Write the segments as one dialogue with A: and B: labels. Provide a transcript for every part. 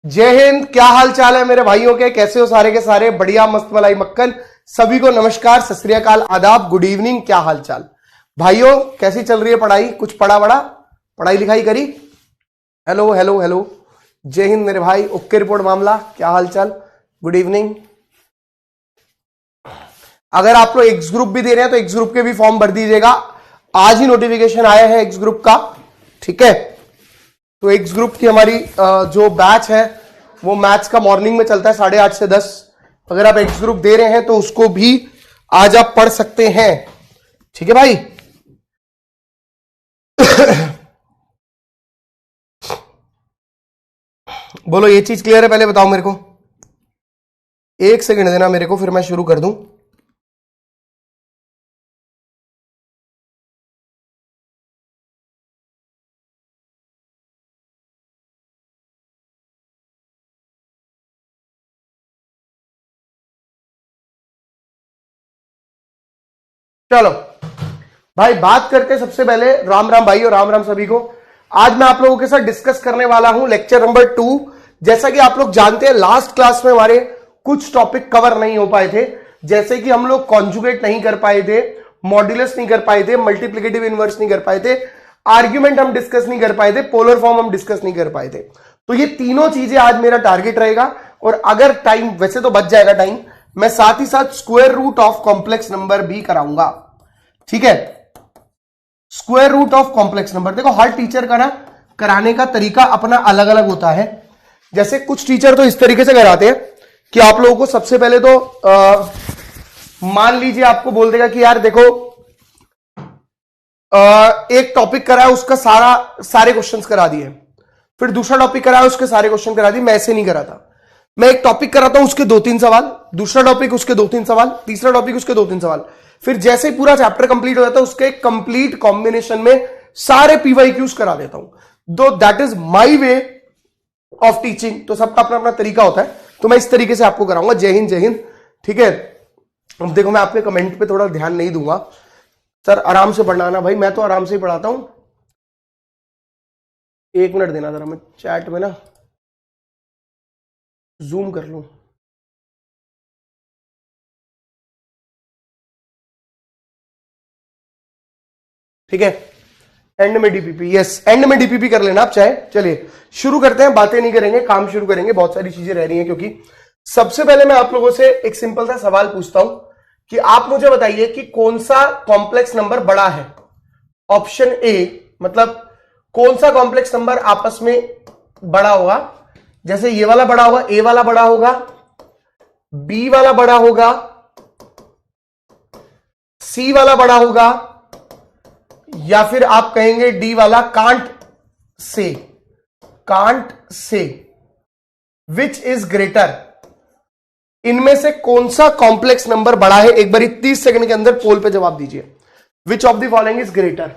A: जय हिंद। क्या हाल चाल है मेरे भाइयों के? कैसे हो सारे के सारे? बढ़िया, मस्त मलाई मक्खन। सभी को नमस्कार, सत श्री अकाल, आदाब, गुड इवनिंग। क्या हाल चाल भाइयों? कैसी चल रही है पढ़ाई? कुछ पढ़ा बड़ा, पढ़ाई लिखाई करी? Hello hello hello. जय हिंद मेरे भाई। ओके रिपोर्ट मामला, क्या हाल चाल? Good evening. अगर आप लोग एक्स ग्रुप भी दे रहे हैं तो एक्स ग्रुप के भी फॉर्म भर दीजिएगा। आज ही नोटिफिकेशन आया है एक्स ग्रुप का, ठीक है? तो एक्स ग्रुप की हमारी जो बैच है वो मैथ्स का मॉर्निंग में चलता है 8:30 से 10। अगर आप एक्स ग्रुप दे रहे हैं तो उसको भी आज आप पढ़ सकते हैं, ठीक है भाई? बोलो, ये चीज क्लियर है? पहले बताओ मेरे को, एक सेकंड देना मेरे को, फिर मैं शुरू कर दूं। चलो भाई, बात करते हैं सबसे पहले। राम राम भाई और राम राम सभी को। आज मैं आप लोगों के साथ डिस्कस करने वाला हूं लेक्चर नंबर 2। जैसा कि आप लोग जानते हैं, लास्ट क्लास में हमारे कुछ टॉपिक कवर नहीं हो पाए थे, जैसे कि हम लोग कॉन्जुगेट नहीं कर पाए थे, मॉड्यूलस नहीं कर पाए थे, मल्टीप्लिकेटिव इनवर्स नहीं कर पाए थे, आर्ग्यूमेंट हम डिस्कस नहीं कर पाए थे, पोलर फॉर्म हम डिस्कस नहीं कर पाए थे। तो ये तीनों चीजें आज मेरा टारगेट रहेगा। और अगर टाइम, वैसे तो बच जाएगा टाइम, मैं साथ ही साथ square root of complex number भी कराऊंगा, ठीक है? Square root of complex number. देखो, हर टीचर का ना कराने का तरीका अपना अलग अलग होता है। जैसे कुछ टीचर तो इस तरीके से कराते हैं कि आप लोगों को सबसे पहले तो मान लीजिए आपको बोल देगा कि यार देखो, एक टॉपिक करा है, उसका सारे क्वेश्चंस करा दिए। फिर दूसरा टॉपिक करा है, उसके सारे क्वेश्चन करा दिए। मैं ऐसे नहीं कराता। मैं एक टॉपिक कराता हूं, उसके 2-3 सवाल, दूसरा टॉपिक उसके 2-3 सवाल, तीसरा टॉपिक उसके 2-3 सवाल। फिर जैसे ही पूरा चैप्टर कंप्लीट हो जाता है, उसके कंप्लीट कॉम्बिनेशन में सारे पीवाईक्यूज करा देता हूं। दो that is my way of teaching. तो सबका अपना अपना तरीका होता है, तो मैं इस तरीके से आपको कराऊंगा। जय हिंद, जय हिंद, ठीक है? अब देखो, मैं आपके कमेंट पे थोड़ा ध्यान नहीं दूंगा। सर आराम से पढ़ाना भाई, मैं तो आराम से ही पढ़ाता हूं। 1 मिनट देना जरा, मैं चैट में ना जूम कर लूं। ठीक है? एंड में डीपीपी, यस, एंड में डीपीपी कर लेना आप चाहे। चलिए शुरू करते हैं, बातें नहीं करेंगे, काम शुरू करेंगे। बहुत सारी चीजें रह रही हैं, क्योंकि सबसे पहले मैं आप लोगों से एक सिंपल सा सवाल पूछता हूं कि आप मुझे बताइए कि कौन सा कॉम्प्लेक्स नंबर बड़ा है। ऑप्शन ए, मतलब कौन सा कॉम्प्लेक्स नंबर आपस में बड़ा होगा? जैसे ये वाला बड़ा होगा, ए वाला बड़ा होगा, बी वाला बड़ा होगा, सी वाला बड़ा होगा, या फिर आप कहेंगे डी वाला। Can't say which is greater? इनमें से कौन सा कॉम्प्लेक्स नंबर बड़ा है? एक बार 30 सेकंड के अंदर पोल पे जवाब दीजिए। Which of the following is greater?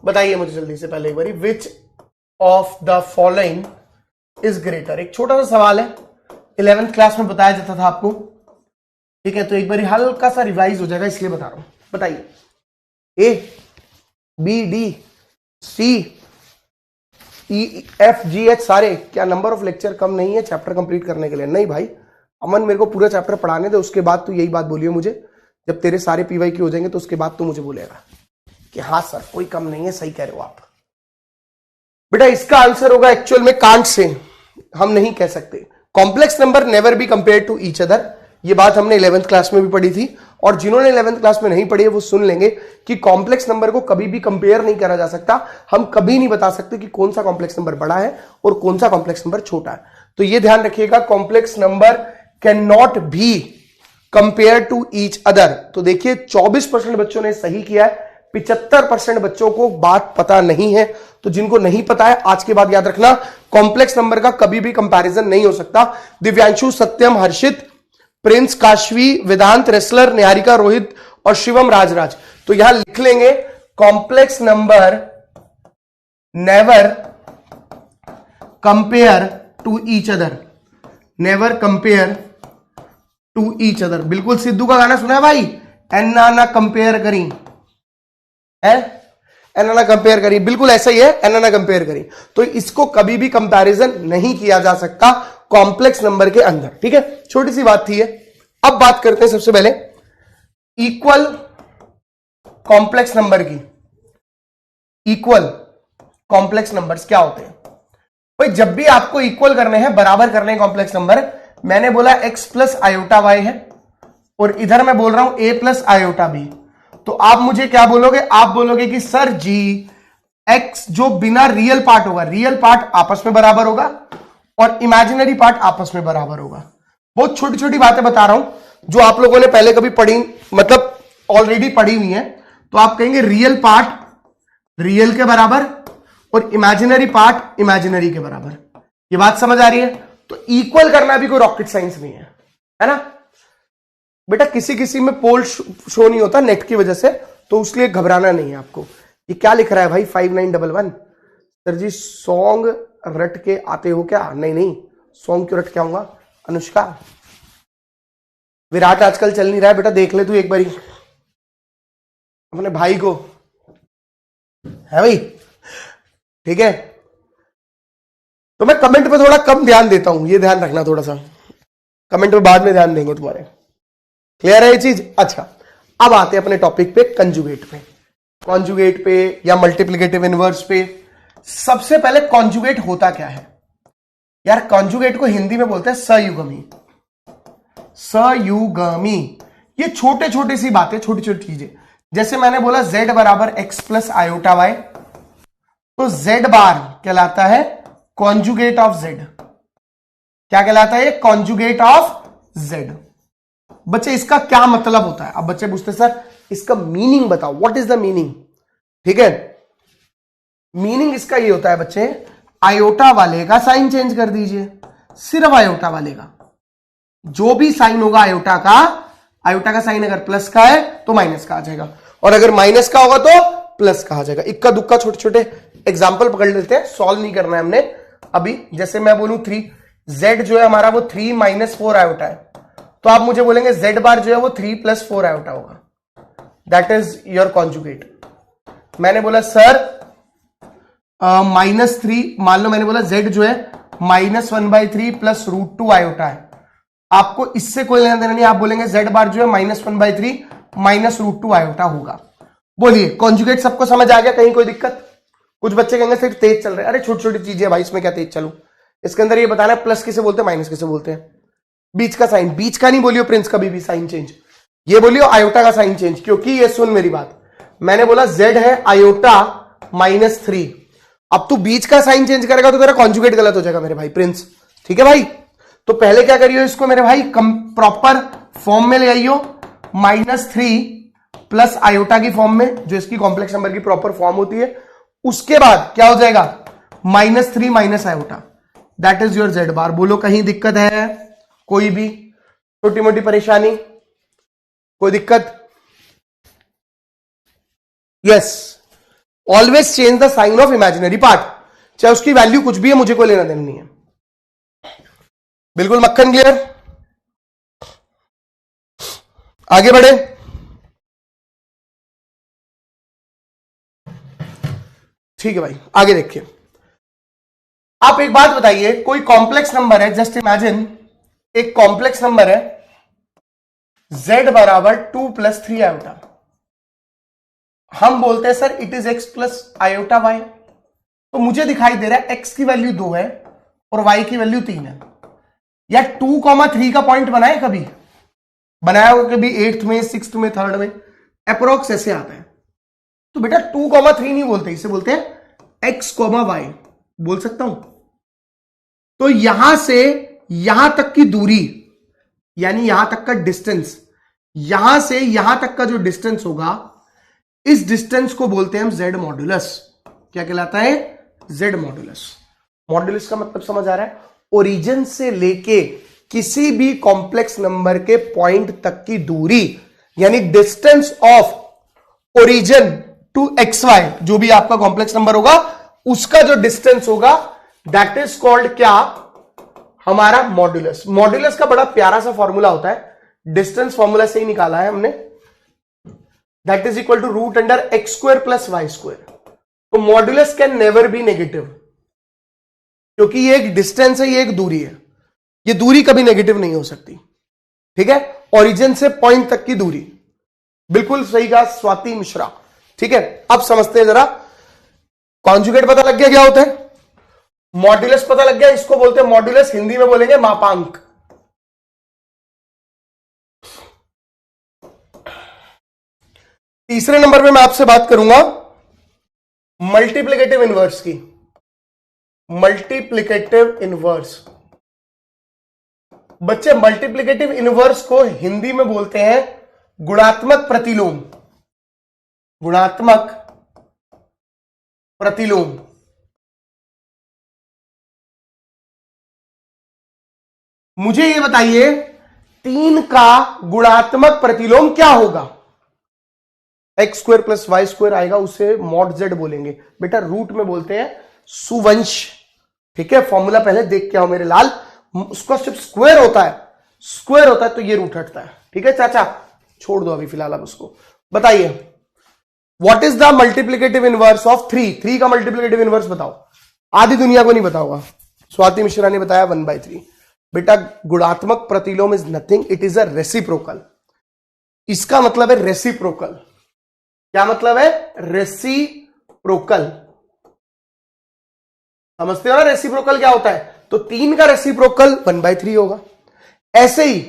A: बताइए मुझे जल्दी से, पहले एक बार, which of the following is greater? एक छोटा सा सवाल है, 11th क्लास में बताया जाता था आपको, ठीक है? तो एक बार हल्का सा रिवाइज हो जाएगा, इसलिए बता रहा हूं। बताइए, ए, बी, डी, सी, ई, एफ, जी, एच सारे। क्या नंबर ऑफ लेक्चर कम नहीं है चैप्टर कंप्लीट करने के लिए? नहीं भाई अमन, मेरे को पूरा चैप्टर पढ़ाने दे, उसके बाद तू यही बात बोलियो मुझे। जब तेरे सारे पीवाई की हो जाएंगे तो उसके बाद तू मुझे बोलेगा कि हाँ सर कोई कम नहीं है। सही कह रहे हो आप बेटा। इसका आंसर होगा एक्चुअल में कांट से। हम नहीं कह सकते complex number never be compare to each other. ये बात हमने 11th क्लास में भी पढ़ी थी, और जिन्होंने 11th क्लास में नहीं पढ़ी है वो सुन लेंगे कि कॉम्प्लेक्स नंबर को कभी भी कंपेयर नहीं करा जा सकता। हम कभी नहीं बता सकते कि कौन सा कॉम्प्लेक्स नंबर बड़ा है और कौन सा कॉम्प्लेक्स नंबर छोटा है। तो ये ध्यान रखिएगा, complex number can not be compare to each other. तो देखिए 24% बच्चों ने सही किया है, 75% बच्चों को बात पता नहीं है। तो जिनको नहीं पता है, आज के बाद याद रखना, कॉम्प्लेक्स नंबर का कभी भी कंपैरिजन नहीं हो सकता। दिव्यांशु, सत्यम, हर्षित, प्रिंस, काशवी, वेदांत, रेसलर, निहारिका, रोहित और शिवम राजराज। तो यहां लिख लेंगे, complex number never compare to each other. Never compare to each other. बिल्कुल सिद्धू का गाना सुना है भाई, एन्ना ना कंपेयर करी है। एनाना कंपेयर करी, बिल्कुल ऐसा ही है, एनाना कंपेयर करी। तो इसको कभी भी कंपैरिजन नहीं किया जा सकता कॉम्प्लेक्स नंबर के अंदर, ठीक है, छोटी सी बात थी ये। अब बात करते हैं सबसे पहले इक्वल कॉम्प्लेक्स नंबर की। इक्वल कॉम्प्लेक्स नंबर्स क्या होते हैं भाई? जब भी आपको इक्वल करने हैं, बराबर करने हैं कॉम्प्लेक्स नंबर, मैंने बोला x प्लस आयोटा वाई है और इधर मैं बोल रहा हूं a प्लस आयोटा बी, तो आप मुझे क्या बोलोगे? आप बोलोगे कि सर जी x जो बिना रियल पार्ट होगा, रियल पार्ट आपस में बराबर होगा और इमेजिनरी पार्ट आपस में बराबर होगा। बहुत छोटी छोटी बातें बता रहा हूं जो आप लोगों ने पहले कभी पढ़ी, मतलब ऑलरेडी पढ़ी हुई है। तो आप कहेंगे रियल पार्ट रियल के बराबर और इमेजिनरी पार्ट इमेजिनरी के बराबर। ये बात समझ आ रही है? तो इक्वल करना भी कोई रॉकेट साइंस नहीं है ना बेटा। किसी किसी में पोल शो नहीं होता नेट की वजह से, तो उसलिए घबराना नहीं है आपको। ये क्या लिख रहा है भाई 5911? सर जी सॉन्ग रट के आते हो क्या? नहीं नहीं, सॉन्ग क्यों रट के आऊंगा? अनुष्का, विराट आजकल चल नहीं रहा है बेटा, देख ले तू एक बारी अपने भाई को, है भाई, ठीक है। तो मैं कमेंट पे थोड़ा कम ध्यान देता हूं, ये ध्यान रखना, थोड़ा सा कमेंट पे बाद में ध्यान देंगे तुम्हारे। क्लियर है ये चीज? अच्छा, अब आते हैं अपने टॉपिक पे, कंजुगेट पे। कॉन्जुगेट पे या मल्टीप्लिकेटिव इनवर्स पे। सबसे पहले कॉन्जुगेट होता क्या है यार? कॉन्जुगेट को हिंदी में बोलते हैं सयुगमी। सयुगमी, ये छोटे छोटे सी बातें, छोटी छोटी चीजें। जैसे मैंने बोला z बराबर x प्लस आयोटा वाई, तो z बार कहलाता है कॉन्जुगेट ऑफ z। क्या कहलाता है? Conjugate of z। बच्चे इसका क्या मतलब होता है? अब बच्चे पूछते सर इसका मीनिंग बताओ, व्हाट इज द मीनिंग? ठीक है, मीनिंग इसका ये होता है बच्चे, आयोटा वाले का साइन चेंज कर दीजिए, सिर्फ आयोटा वाले का। जो भी साइन होगा आयोटा का साइन अगर प्लस का है तो माइनस का आ जाएगा, और अगर माइनस का होगा तो प्लस का आ जाएगा। इक्का दुक्का छोटे छोटे एग्जाम्पल पकड़ लेते हैं, सॉल्व नहीं करना है हमने अभी। जैसे मैं बोलूं 3, z जो है हमारा वो 3 माइनस 4 आयोटा है, तो आप मुझे बोलेंगे z बार जो है वो 3 प्लस 4 आयोटा होगा, दैट इज योर कॉन्जुगेट। मैंने बोला सर -3, मान लो मैंने बोला z जो है -1/3 प्लस √2 आयोटा है, आपको इससे कोई लेना देना नहीं, आप बोलेंगे z बार जो है -1/3 माइनस √2 आयोटा होगा। बोलिए कॉन्जुगेट सबको समझ आ गया? कहीं कोई दिक्कत? कुछ बच्चे कहेंगे सिर्फ तेज चल रहे हैं। अरे छोटी छोटी चीजें भाई, इसमें क्या तेज चलूं? इसके अंदर ये बताना है प्लस किसे बोलते हैं, माइनस किसे बोलते हैं। बीच का साइन, बीच का नहीं बोलियो प्रिंस कभी भी साइन चेंज, ये बोलियो आयोटा का साइन चेंज। क्योंकि ये सुन मेरी बात, मैंने बोला z है आयोटा -3, अब तू बीच का साइन चेंज करेगा तो तेरा कॉन्जुगेट गलत हो जाएगा मेरे भाई प्रिंस, ठीक है भाई। तो पहले क्या करियो इसको मेरे भाई, प्रॉपर फॉर्म में ले आइयो, -3 प्लस आयोटा की फॉर्म में, जो इसकी कॉम्प्लेक्स नंबर की प्रॉपर फॉर्म होती है। उसके बाद क्या हो जाएगा? -3 minus iota, that is your z बार। बोलो कहीं दिक्कत है? कोई भी छोटी मोटी परेशानी, कोई दिक्कत? Yes, always change the sign of imaginary part, चाहे उसकी वैल्यू कुछ भी है, मुझे कोई लेना देना नहीं है। बिल्कुल मक्खन, क्लियर? आगे बढ़े। ठीक है भाई, आगे देखिए। आप एक बात बताइए, कोई कॉम्प्लेक्स नंबर है, जस्ट इमेजिन एक कॉम्प्लेक्स नंबर है z बराबर 2 प्लस 3 आयोटा, हम बोलते हैं sir it is x plus iota y। तो मुझे दिखाई दे रहा है x की वैल्यू 2 है और y की वैल्यू 3 है। या 2,3 का पॉइंट बनाए कभी? बनाया होगा कभी 8th में, 6th में, 3rd में, अप्रोक्स ऐसे आता है। तो बेटा 2,3 नहीं बोलते, इसे बोलते हैं x, y बोल सकता हूं। तो यहां से यहां तक की दूरी, यानी यहां तक का डिस्टेंस, यहां से यहां तक का जो डिस्टेंस होगा, इस डिस्टेंस को बोलते हैं हम z मॉड्यूलस। क्या कहलाता है? z modulus. मॉड्यूलस का मतलब समझ आ रहा है? ओरिजिन से लेके किसी भी कॉम्प्लेक्स नंबर के पॉइंट तक की दूरी, यानी distance of origin to xy, जो भी आपका कॉम्प्लेक्स नंबर होगा उसका जो डिस्टेंस होगा, दैट इज कॉल्ड क्या? हमारा मॉड्यूलस। मॉड्यूलस का बड़ा प्यारा सा फॉर्मूला होता है, डिस्टेंस फॉर्मूला से ही निकाला है हमने, that is equal to √x² + y²। तो modulus can never be negative, क्योंकि ये एक डिस्टेंस है, ये एक दूरी है, ये दूरी कभी नेगेटिव नहीं हो सकती। ठीक है, ओरिजिन से पॉइंट तक की दूरी। बिल्कुल सही कहा स्वाति मिश्रा। ठीक है, अब समझते हैं जरा, कॉन्जुगेट पता लग गया क्या होता है, मॉड्यूलस पता लग गया, इसको बोलते हैं मॉड्यूलस, हिंदी में बोलेंगे मापांक। तीसरे नंबर पे मैं आपसे बात करूंगा मल्टीप्लिकेटिव इनवर्स की। मल्टीप्लिकेटिव इनवर्स, बच्चे मल्टीप्लिकेटिव इनवर्स को हिंदी में बोलते हैं गुणात्मक प्रतिलोम। गुणात्मक प्रतिलोम। मुझे ये बताइए 3 का गुणात्मक प्रतिलोम क्या होगा? X square plus y square आएगा, उसे मॉड जेड बोलेंगे। बेटा रूट में बोलते हैं सुवंश। ठीक है, फॉर्मूला पहले देख के आओ मेरे लाल। उसका सिर्फ स्क्वायर होता है, स्क्वायर होता है तो ये रूट हटता है। ठीक है चाचा, छोड़ दो अभी फिलहाल आप उसको। बताइए what is the multiplicative inverse of 3? का मल्टीप्लिकेटिव इनवर्स बताओ। आधी दुनिया को नहीं बताओगा। स्वाति मिश्रा ने बताया 1/3। बेटा गुणात्मक प्रतिलोम is nothing, it is a reciprocal. इसका मतलब है रेसिप्रोकल। क्या मतलब है? रेसिप्रोकल। समझते हो ना रेसिप्रोकल क्या होता है? तो 3 का रेसिप्रोकल 1/3 होगा। ऐसे ही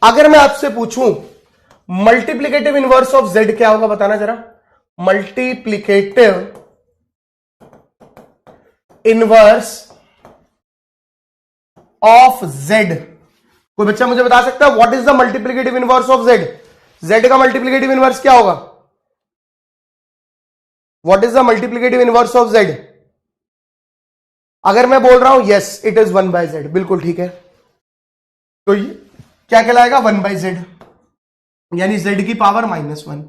A: अगर मैं आपसे पूछूं मल्टीप्लिकेटिव इनवर्स ऑफ जेड क्या होगा, बताना जरा। मल्टीप्लिकेटिव इनवर्स ऑफ जेड, कोई बच्चा मुझे बता सकता है what is the multiplicative inverse of Z? Z का मल्टीप्लिकेटिव इनवर्स क्या होगा? What is the multiplicative inverse of Z? अगर मैं बोल रहा हूं यस इट इज 1/z, बिल्कुल ठीक है, तो ये क्या कहलाएगा? 1/z, यानी z की पावर -1।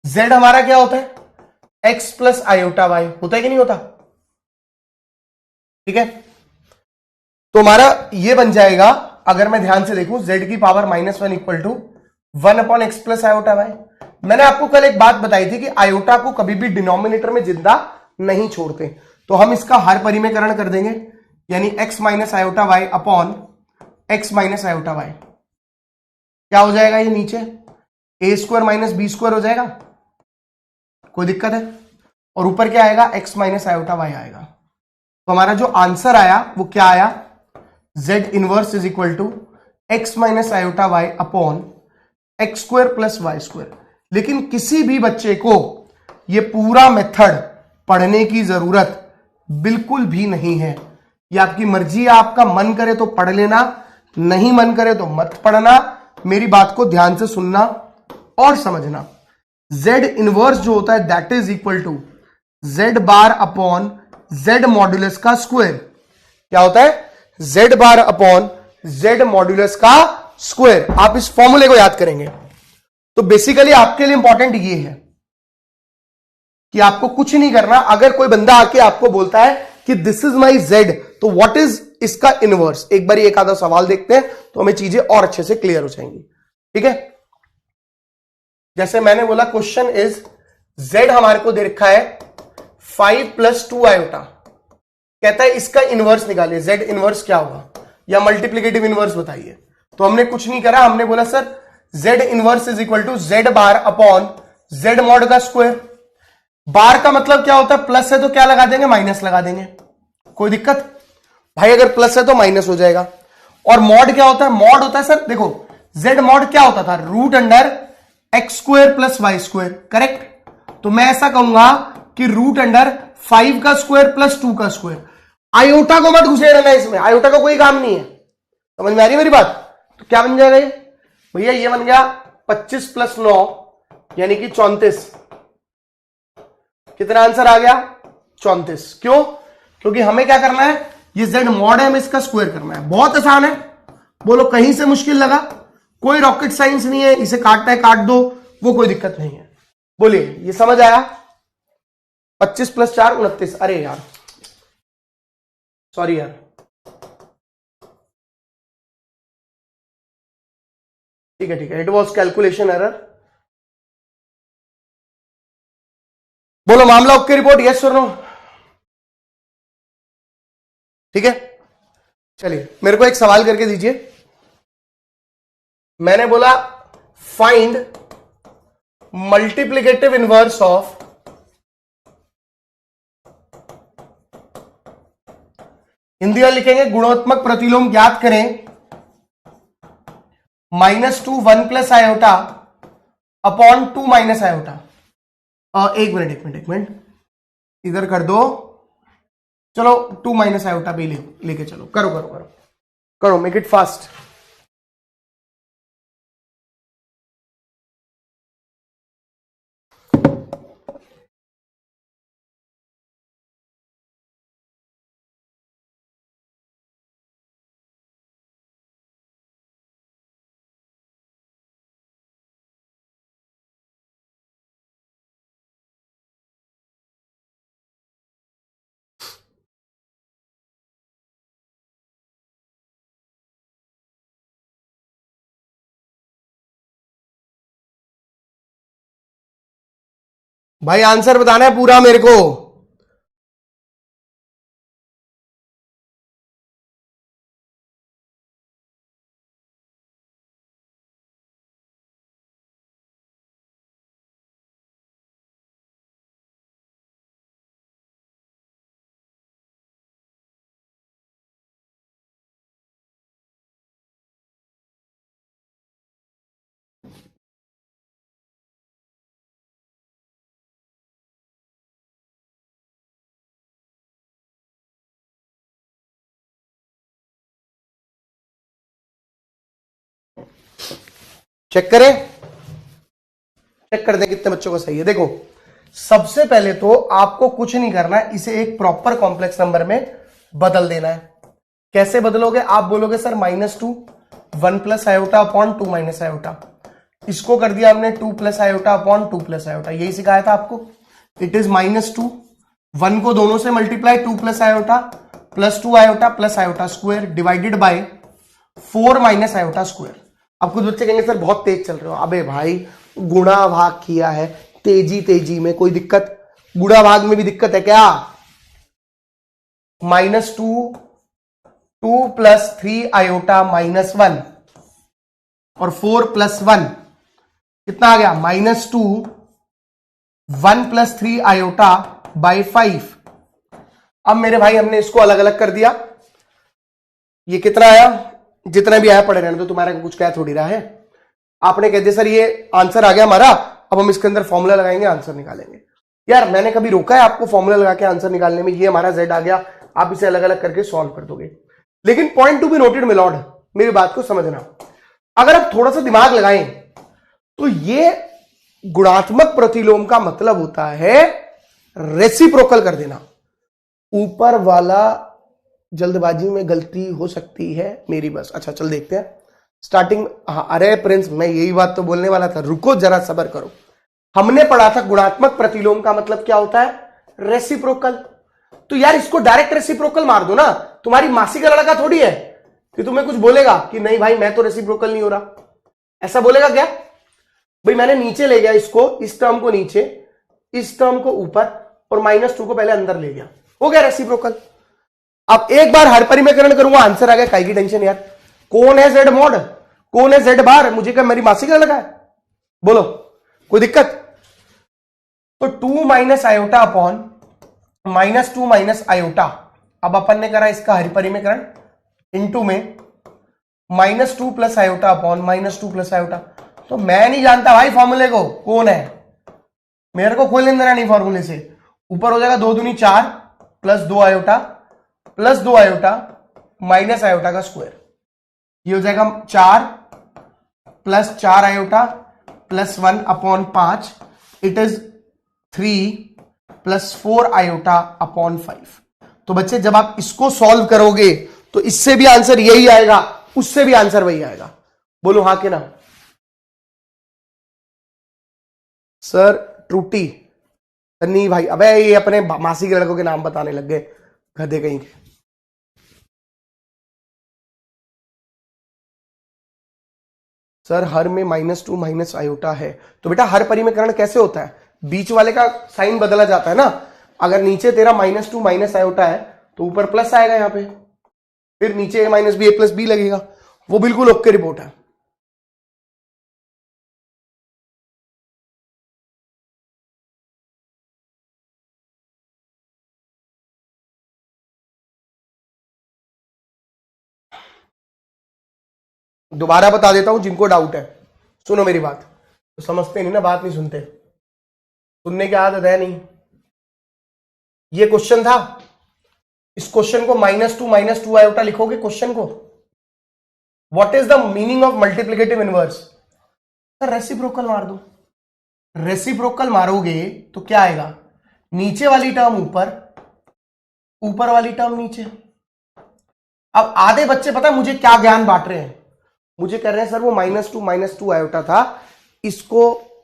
A: z हमारा क्या होता है? x प्लस आयोटा वाई, होता है कि नहीं होता? ठीक है, तो हमारा ये बन जाएगा, अगर मैं ध्यान से देखूं, z की power -1 equal to 1/x plus iota y. मैंने आपको कल एक बात बताई थी कि आयोटा को कभी भी डिनोमिनेटर में जिंदा नहीं छोड़ते, तो हम इसका हर परिमेयकरण कर देंगे, यानी x minus iota y upon x minus iota y. क्या हो जाएगा ये नीचे? a square minus b square हो जाएगा, कोई दिक्कत है? और ऊपर क्या आएगा? x माइनस आयोटा वाई आएगा। तो हमारा जो आंसर आया वो क्या आया? z inverse is equal to x minus iota y upon x square plus y square. लेकिन किसी भी बच्चे को ये पूरा मेथड पढ़ने की जरूरत बिल्कुल भी नहीं है। ये आपकी मर्जी है, आपका मन करे तो पढ़ लेना, नहीं मन करे तो मत पढ़ना। मेरी बात को ध्यान से सुनना और समझना। z इनवर्स जो होता है that is equal to z bar upon z modulus का स्क्वायर। क्या होता है? z bar upon z modulus का स्क्वायर। आप इस फॉर्मूले को याद करेंगे तो बेसिकली आपके लिए इंपॉर्टेंट ये है कि आपको कुछ नहीं करना। अगर कोई बंदा आके आपको बोलता है कि दिस इज माई z, तो व्हाट इज इसका इनवर्स? एक बार एक आधा सवाल देखते हैं तो हमें चीजें और अच्छे से क्लियर हो जाएंगी। ठीक है, जैसे मैंने बोला क्वेश्चन इज z हमारे को दे रखा है 5 + 2 आयोटा, कहता है इसका इनवर्स निकालिए। z इनवर्स क्या होगा या मल्टीप्लिकेटिव इनवर्स बताइए। तो हमने कुछ नहीं करा, हमने बोला sir z inverse is equal to z bar upon z mod का स्क्वायर। बार का मतलब क्या होता है? प्लस है तो क्या लगा देंगे? माइनस लगा देंगे। कोई दिक्कत भाई? अगर प्लस है तो माइनस हो जाएगा। और मॉड क्या होता है? मॉड होता है सर, देखो z मॉड क्या होता था? Root under x square plus y square, correct? तो मैं ऐसा कहूंगा कि रूट अंडर 5 का स्क्वायर प्लस 2 का स्क्वायर। आयोटा को मत घुसे रहना इसमें, आयोटा का कोई काम नहीं है। समझ में आ रही है मेरी बात? तो क्या बन जाएगा ये भैया? ये बन गया 25 + 9 यानी कि 34। कितना आंसर आ गया? 34। क्यों? क्योंकि हमें क्या करना है, ये z मॉड है, हमें इसका स्क्वायर करना है। बहुत आसान है। बोलो कहीं से मुश्किल लगा? कोई रॉकेट साइंस नहीं है, इसे काटना है काट दो, वो कोई दिक्कत नहीं है। बोलिए ये समझ आया? 25 + 4 29। अरे यार सॉरी यार, ठीक है, इट वॉज कैलकुलेशन एरर। बोलो मामला ओके, रिपोर्ट यस और नो? ठीक है, चलिए मेरे को एक सवाल करके दीजिए। मैंने बोला find multiplicative inverse of Hindi में लिखेंगे गुणात्मक प्रतिलोम ज्ञात करें -2 1 plus iota upon 2 minus iota. एक मिनट इधर कर दो, चलो 2 माइनस आयोटा भी लेके चलो, करो करो करो करो, मेक इट फास्ट। भाई आंसर बताना है पूरा मेरे को। चेक करें, चेक कर दें कितने बच्चों को सही है। देखो सबसे पहले तो आपको कुछ नहीं करना है, इसे एक प्रॉपर कॉम्प्लेक्स नंबर में बदल देना है। कैसे बदलोगे? आप बोलोगे sir -2 1 plus iota upon 2 minus iota. इसको कर दिया हमने 2 plus iota upon 2 plus iota, यही सिखाया था आपको। इट इज -2 1 को दोनों से multiply 2 plus iota plus 2 iota plus iota square divided by 4 minus iota square. अब कुछ बच्चे कहेंगे सर बहुत तेज चल रहे हो। अबे भाई गुणा भाग किया है, तेजी में कोई दिक्कत? गुणा भाग में भी दिक्कत है क्या? -2 2 प्लस 3 आयोटा -1 और 4 प्लस 1 कितना आ गया? -2 1 प्लस 3 आयोटा बाई 5। अब मेरे भाई हमने इसको अलग अलग कर दिया। ये कितना आया? जितना भी आया पड़े रहने तो, तुम्हारा कुछ क्या थोड़ी रहा है। आपने कह दिया सर ये आंसर आ गया हमारा, अब हम इसके अंदर फॉर्मूला लगाएंगे आंसर निकालेंगे। यार मैंने कभी रोका है आपको फॉर्मूला लगा के आंसर निकालने में? ये हमारा z आ गया, आप इसे अलग अलग करके सॉल्व कर दोगे। लेकिन point to be noted milord, मेरी बात को समझना, अगर आप थोड़ा सा दिमाग लगाएं तो ये गुणात्मक प्रतिलोम का मतलब होता है रेसिप्रोकल कर देना। ऊपर वाला जल्दबाजी में गलती हो सकती है मेरी, बस। अच्छा चल देखते हैं स्टार्टिंग। हाँ अरे प्रिंस मैं यही बात तो बोलने वाला था, रुको जरा सब्र करो। हमने पढ़ा था गुणात्मक प्रतिलोम का मतलब क्या होता है? रेसिप्रोकल। तो यार इसको डायरेक्ट रेसिप्रोकल मार दो ना, तुम्हारी मासी का लड़का थोड़ी है कि तुम्हें कुछ बोलेगा कि नहीं भाई मैं तो रेसिप्रोकल नहीं हो रहा। ऐसा बोलेगा क्या? भाई मैंने नीचे ले गया इसको, इस टर्म को नीचे, इस टर्म को ऊपर और -2 को पहले अंदर ले गया, हो गया रेसिप्रोकल। अब एक बार हर परिमेकरण करूंगा, आंसर आ गया, काई की टेंशन यार। कौन है जेड मॉड, कौन है जेड बार? मुझे क्या मेरी मासी का लगा है? बोलो कोई दिक्कत? तो 2 minus iota upon -2 minus iota. अब अपन ने करा इसका हर परिमेकरण इनटू में -2 plus iota upon -2 plus iota. तो मैं नहीं जानता भाई फॉर्मूले को, कौन है? मेरे को कोई लेना देना नहीं फॉर्मूले से। ऊपर हो जाएगा 2 दूनी 4 plus 2 iota plus 2 iota minus iota का स्क्वायर। ये हो जाएगा 4 plus 4 iota plus 1 upon 5। It is 3 plus 4 iota upon 5। तो बच्चे जब आप इसको सॉल्व करोगे तो इससे भी आंसर यही आएगा, उससे भी आंसर वही आएगा। बोलो हाँ कि ना? सर त्रुटि नहीं भाई, अबे ये अपने मासी के लड़कों के नाम बताने लग गए, गधे कहीं के। सर हर में -2 माइनस आयोटा है, तो बेटा हर परिमेकरण कैसे होता है? बीच वाले का साइन बदला जाता है ना, अगर नीचे तेरा -2 माइनस आयोटा है तो ऊपर प्लस आएगा यहां पे, फिर नीचे -b a प्लस बी लगेगा, वो बिल्कुल ओके रिपोर्ट है। दोबारा बता देता हूं जिनको डाउट है, सुनो मेरी बात, तो समझते नहीं ना, बात नहीं सुनते, सुनने की आदत है नहीं। ये क्वेश्चन था, इस क्वेश्चन को -2 आयोटा लिखोगे क्वेश्चन को। What is the meaning of multiplicative inverse? Sir reciprocal मार दो। रेसिप्रोकल मारोगे तो क्या आएगा, नीचे वाली टर्म ऊपर, ऊपर वाली टर्म नीचे। अब आधे बच्चे पता है मुझे क्या ज्ञान बांट रहे हैं, मुझे कह रहे हैं सर वो -2 आयोटा था, इसको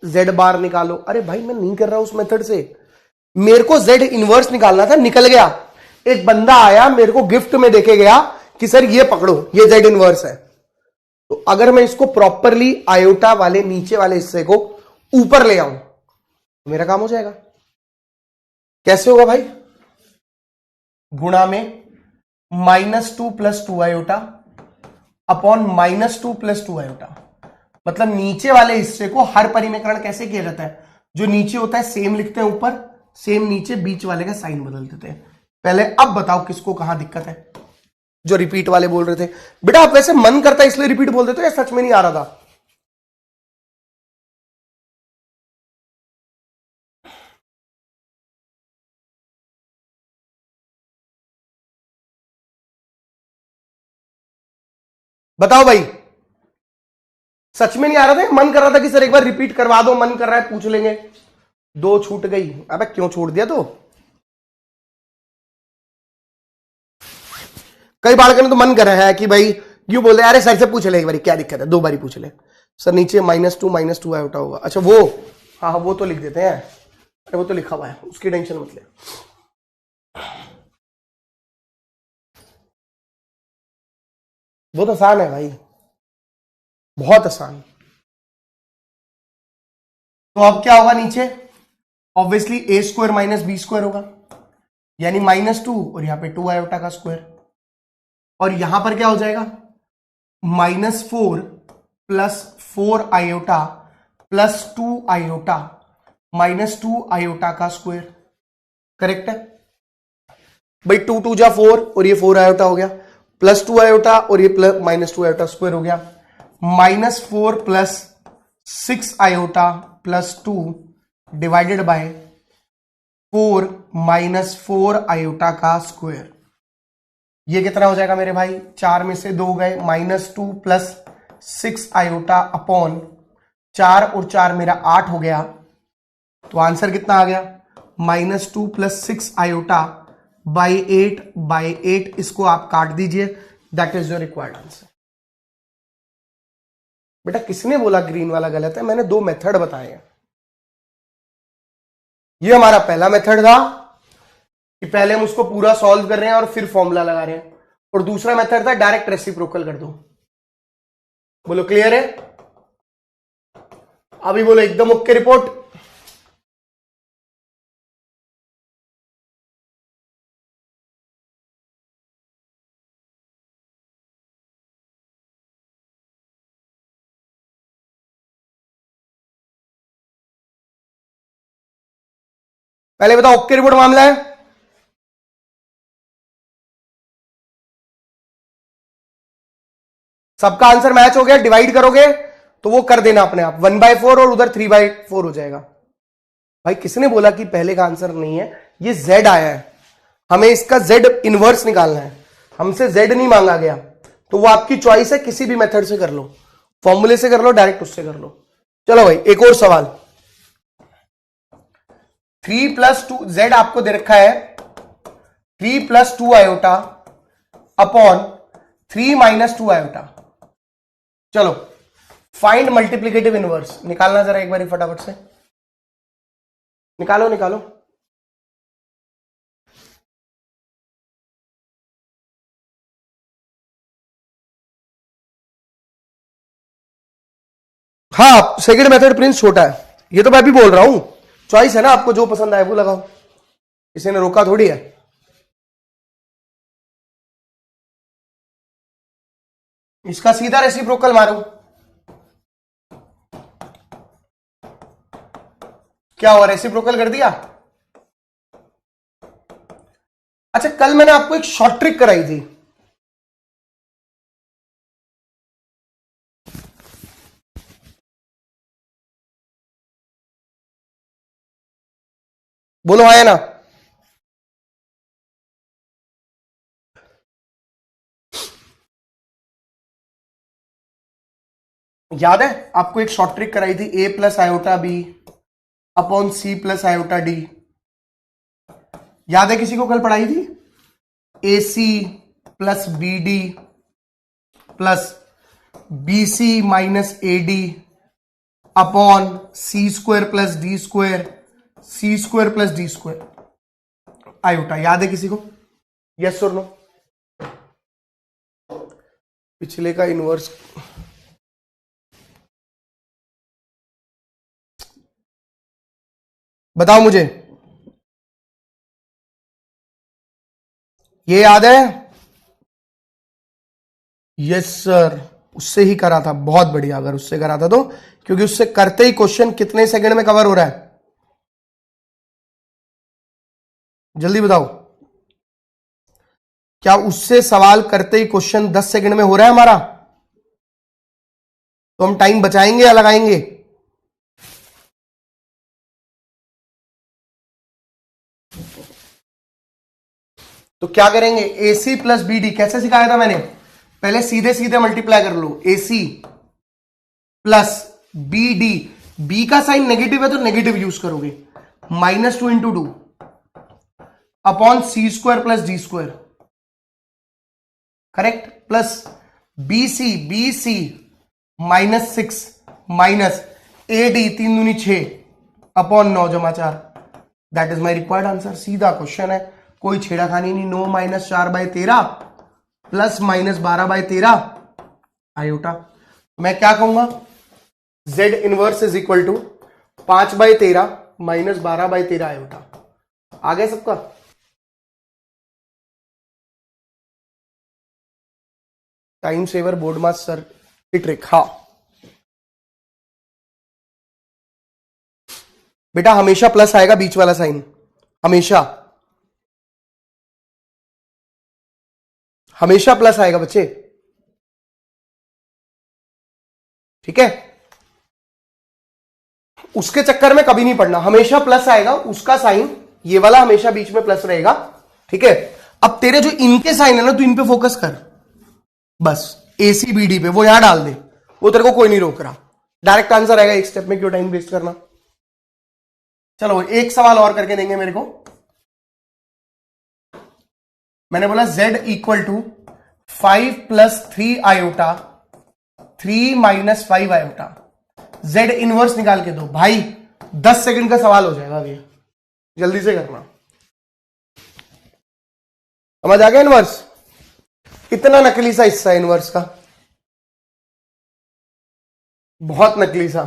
A: z बार निकालो। अरे भाई मैं नहीं कर रहा उस मेथड से, मेरे को z इनवर्स निकालना था, निकल गया। एक बंदा आया मेरे को गिफ्ट में देके गया कि सर ये पकड़ो, ये z इनवर्स है। तो अगर मैं इसको प्रॉपरली आयोटा वाले नीचे वाले हिस्से को ऊपर ले आऊं तो मेरा काम हो जाएगा। कैसे होगा भाई? गुणा में -2 + 2 आयोटा अपॉन -2 + 2 आयोटा, मतलब नीचे वाले हिस्से को हर परिमेकरण कैसे किया जाता है, जो नीचे होता है सेम लिखते हैं ऊपर, सेम नीचे, बीच वाले का साइन बदल देते हैं। पहले अब बताओ किसको कहां दिक्कत है? जो रिपीट वाले बोल रहे थे, बेटा आप वैसे मन करता है इसलिए रिपीट बोल देते हो या सच में नहीं आ रहा था? बताओ भाई, सच में नहीं आ रहा था, मन कर रहा था कि सर एक बार रिपीट करवा दो, मन कर रहा है पूछ लेंगे। दो छूट गई, अबे क्यों छोड़ दिया? तो कई बालकों ने तो मन कर रहा है कि भाई यूं बोल रहे, अरे सर से पूछ ले एक बार, क्या दिक्कत है, 2 बारी पूछ ले सर, नीचे -2 आयोटा होगा। अच्छा वो, हाँ वो तो लिख देते हैं, अरे वो तो लिखा हुआ है, उसकी टेंशन मत ले। वो तो आसान है भाई, बहुत आसान। तो अब क्या होगा नीचे? ऑब्वियसली a² - b² होगा, यानी -2 और यहां पे 2 आयोटा का स्क्वायर, और यहां पर क्या हो जाएगा, -4 + 4 आयोटा प्लस 2 आयोटा -2 आयोटा का स्क्वायर। करेक्ट है भाई, 2 2 जा 4 और ये 4 आयोटा हो गया, +2 आयोटा और ये -2 आयोटा स्क्वायर हो गया, -4 + 6 iota plus 2 divided by 4 -4 iota का स्क्वायर। ये कितना हो जाएगा मेरे भाई? 4 में से 2 गए, -2 + 6 आयोटा अपॉन 4 और 4 मेरा 8 हो गया। तो आंसर कितना आ गया? -2 + 6 आयोटा बाई 8/8। इसको आप काट दीजिए, that is your required answer. बेटा किसने बोला ग्रीन वाला गलत है? मैंने 2 मेथड बताए हैं। ये हमारा पहला मेथड था कि पहले हम उसको पूरा सॉल्व कर रहे हैं और फिर फॉर्मूला लगा रहे हैं, और दूसरा मेथड था डायरेक्ट रेसिप्रोकल कर दो। बोलो क्लियर है? अभी बोलो एकदम ओके रिपोर्ट। पहले बताओ ओके रिपोर्ट मामला है? सबका आंसर मैच हो गया? डिवाइड करोगे तो वो कर देना अपने आप, 1/4 और उधर 3/4 हो जाएगा। भाई किसने बोला कि पहले का आंसर नहीं है? ये z आया है, हमें इसका z इनवर्स निकालना है, हमसे z नहीं मांगा गया। तो वो आपकी चॉइस है, किसी भी मेथड से कर लो, फॉर्मूले से कर लो, डायरेक्ट उससे कर लो। चलो भाई एक और सवाल। 3 + 2 z आपको दे रखा है, 3 + 2 आयोटा अपॉन 3 - 2 आयोटा। चलो फाइंड मल्टीप्लिकेटिव इनवर्स, निकालना जरा एक बार फटाफट से, निकालो निकालो। हाँ सेकंड मेथड प्रिंस छोटा है, ये तो मैं भी बोल रहा हूं, चॉइस है ना, आपको जो पसंद आए वो लगाओ, किसी ने रोका थोड़ी है। इसका सीधा रेसिप्रोकल मारो, क्या हुआ, रेसिप्रोकल कर दिया। अच्छा, कल मैंने आपको एक शॉर्ट ट्रिक कराई थी, बोलो आया ना। याद है आपको एक शॉर्ट ट्रिक कराई थी, a plus iota b upon c plus iota d, याद है किसी को कल पढ़ाई थी। A c plus b d plus b c minus a d upon c square plus d square, c square plus d square iota, याद है किसी को? यस और नो? पिछले का इनवर्स, बताओ मुझे, ये याद है? यस सर, उससे ही करा था, बहुत बढ़िया। अगर उससे करा था तो, क्योंकि उससे करते ही क्वेश्चन कितने सेकंड में कवर हो रहा है, जल्दी बताओ। क्या उससे सवाल करते ही क्वेश्चन 10 सेकंड में हो रहा है हमारा? तो हम टाइम बचाएंगे या लगाएंगे? तो क्या करेंगे, a c plus b d, कैसे सिखाया था मैंने? पहले सीधे सीधे मल्टीप्लाई कर लो, a c plus b d, b का साइन नेगेटिव है तो नेगेटिव यूज करोगे, -2 into 2 upon c square plus d square, correct, plus b c -6 minus a d 3 दूनी 6 अपॉन 9 जमा 4, that is my required answer. सीधा question है, कोई छेड़ाखानी नहीं। 9 माइनस 4/13 प्लस -12/13 आयोटा। मैं क्या कहूंगा, z inverse is equal to 5/13 minus 12/13 iota. आ गया सबका? टाइम सेवर बोर्ड मास्टर की ट्रिक। हाँ बेटा, हमेशा प्लस आएगा बीच वाला साइन, हमेशा हमेशा प्लस आएगा बच्चे, ठीक है? उसके चक्कर में कभी नहीं पड़ना, हमेशा प्लस आएगा, उसका साइन ये वाला हमेशा बीच में प्लस रहेगा, ठीक है? अब तेरे जो इनके साइन है ना, तू इन पे फोकस कर, बस ACBD पे, वो यहां डाल दे, वो तेरे को कोई नहीं रोक रहा, डायरेक्ट आंसर आएगा एक स्टेप में, क्यों टाइम वेस्ट करना। चलो एक सवाल और करके देंगे मेरे को। मैंने बोला z equal to 5 plus 3 iota 3 minus 5 iota, z inverse निकाल के दो भाई। 10 सेकंड का सवाल हो जाएगा अभी, जल्दी से करना। समझ आ गया इनवर्स? इतना नकली सा हिस्सा इनवर्स का, बहुत नकली सा।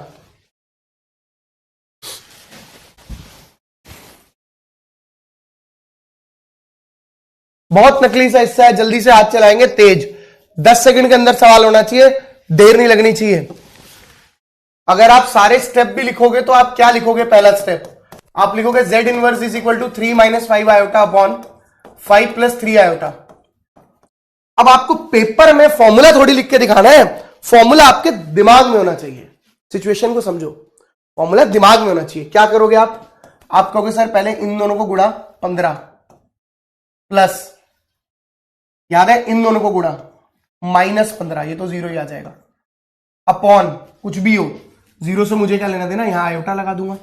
A: बहुत नकली सा हिस्सा है, जल्दी से हाथ चलाएंगे तेज। 10 सेकंड के अंदर सवाल होना चाहिए, देर नहीं लगनी चाहिए। अगर आप सारे स्टेप भी लिखोगे तो आप क्या लिखोगे? पहला स्टेप आप लिखोगे z inverse is equal to 3 minus 5 iota upon 5 plus 3 iota. अब आपको पेपर में फॉर्मूला थोड़ी लिख के दिखाना है, फॉर्मूला आपके दिमाग में होना चाहिए। सिचुएशन को समझो, फॉर्मूला दिमाग में होना चाहिए। क्या करोगे आप कहोगे सर पहले इन दोनों को गुणा 15 प्लस, याद है, इन दोनों को गुणा -15, ये तो 0 ही आ जाएगा, अपॉन कुछ भी हो, 0 से मुझे क्या लेना देना, यहां आयोटा लगा दूंगा।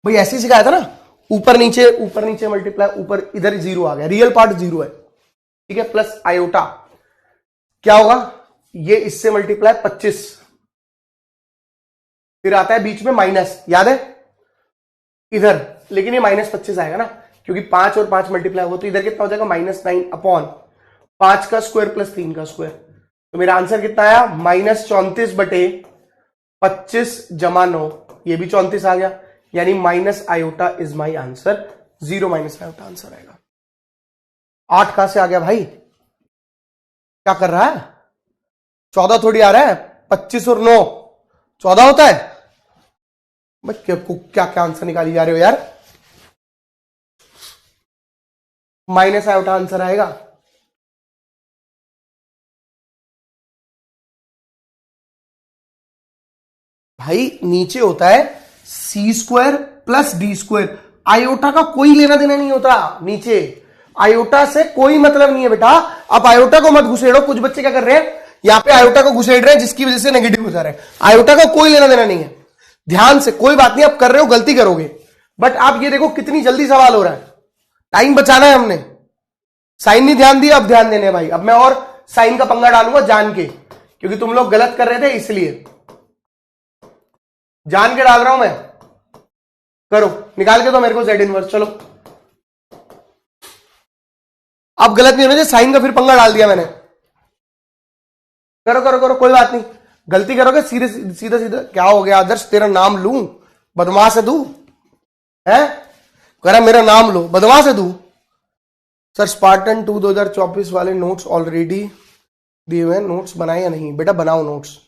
A: भाई ऐसे ही सिखाया था ना, ऊपर नीचे मल्टीप्लाई, ऊपर इधर 0 आ गया, रियल पार्ट 0 है, ठीक है, प्लस आयोटा क्या होगा, ये इससे मल्टीप्लाई 25, फिर आता है बीच में माइनस, याद है इधर, लेकिन ये -25 आएगा ना, क्योंकि 5 और 5 मल्टीप्लाई हो, तो इधर कितना हो जाएगा -9 अपॉन 5 का स्क्वायर प्लस 3 का स्क्वायर। तो मेरा आंसर कितना आया, -34/25 जमा 9, ये भी 34 आ गया, यानी minus iota is my answer, 0 minus iota answer आएगा। 8 कहां से आ गया भाई, क्या कर रहा है, 14 थोड़ी आ रहा है, 25 और 9 14 होता है। क्या क्या आंसर निकाली जा रहे हो यार, माइनस आयोटा आंसर आएगा। भाई नीचे होता है c square plus d square, iota का कोई लेना देना नहीं होता, नीचे आयोटा से कोई मतलब नहीं है बेटा। आप आयोटा को मत घुसेड़ो, कुछ बच्चे क्या कर रहे हैं यहां पे आयोटा को घुसेड़ रहे हैं जिसकी वजह से नेगेटिव हो जा रहे हैं। आयोटा का कोई लेना देना नहीं है, ध्यान से, कोई बात नहीं, आप कर रहे हो गलती करोगे, बट आप ये देखो कितनी जल्दी सवाल हो रहा है, टाइम बचाना है हमने। साइन नहीं ध्यान दिया, अब ध्यान देने भाई, अब मैं और साइन का पंगा डालूंगा जान के, क्योंकि तुम लोग गलत कर रहे थे इसलिए जान के डाल रहा हूं मैं। करो निकाल के, तो मेरे को जेड इनवर्स, चलो अब गलत नहीं होना चाहिए, साइन का फिर पंगा डाल दिया मैंने। करो करो करो, कोई बात नहीं, गलती करोगे सीधे सीधा सीधा। क्या हो गया आदर्श, तेरा नाम लूं, बदमाश है तू, है कह रहा मेरा नाम लो, बदमाश है तू। सर स्पार्टन 2 2024 वाले नोट्स ऑलरेडी दिए हुए हैं, नोट्स बनाए या नहीं? बेटा बनाओ नोट्स,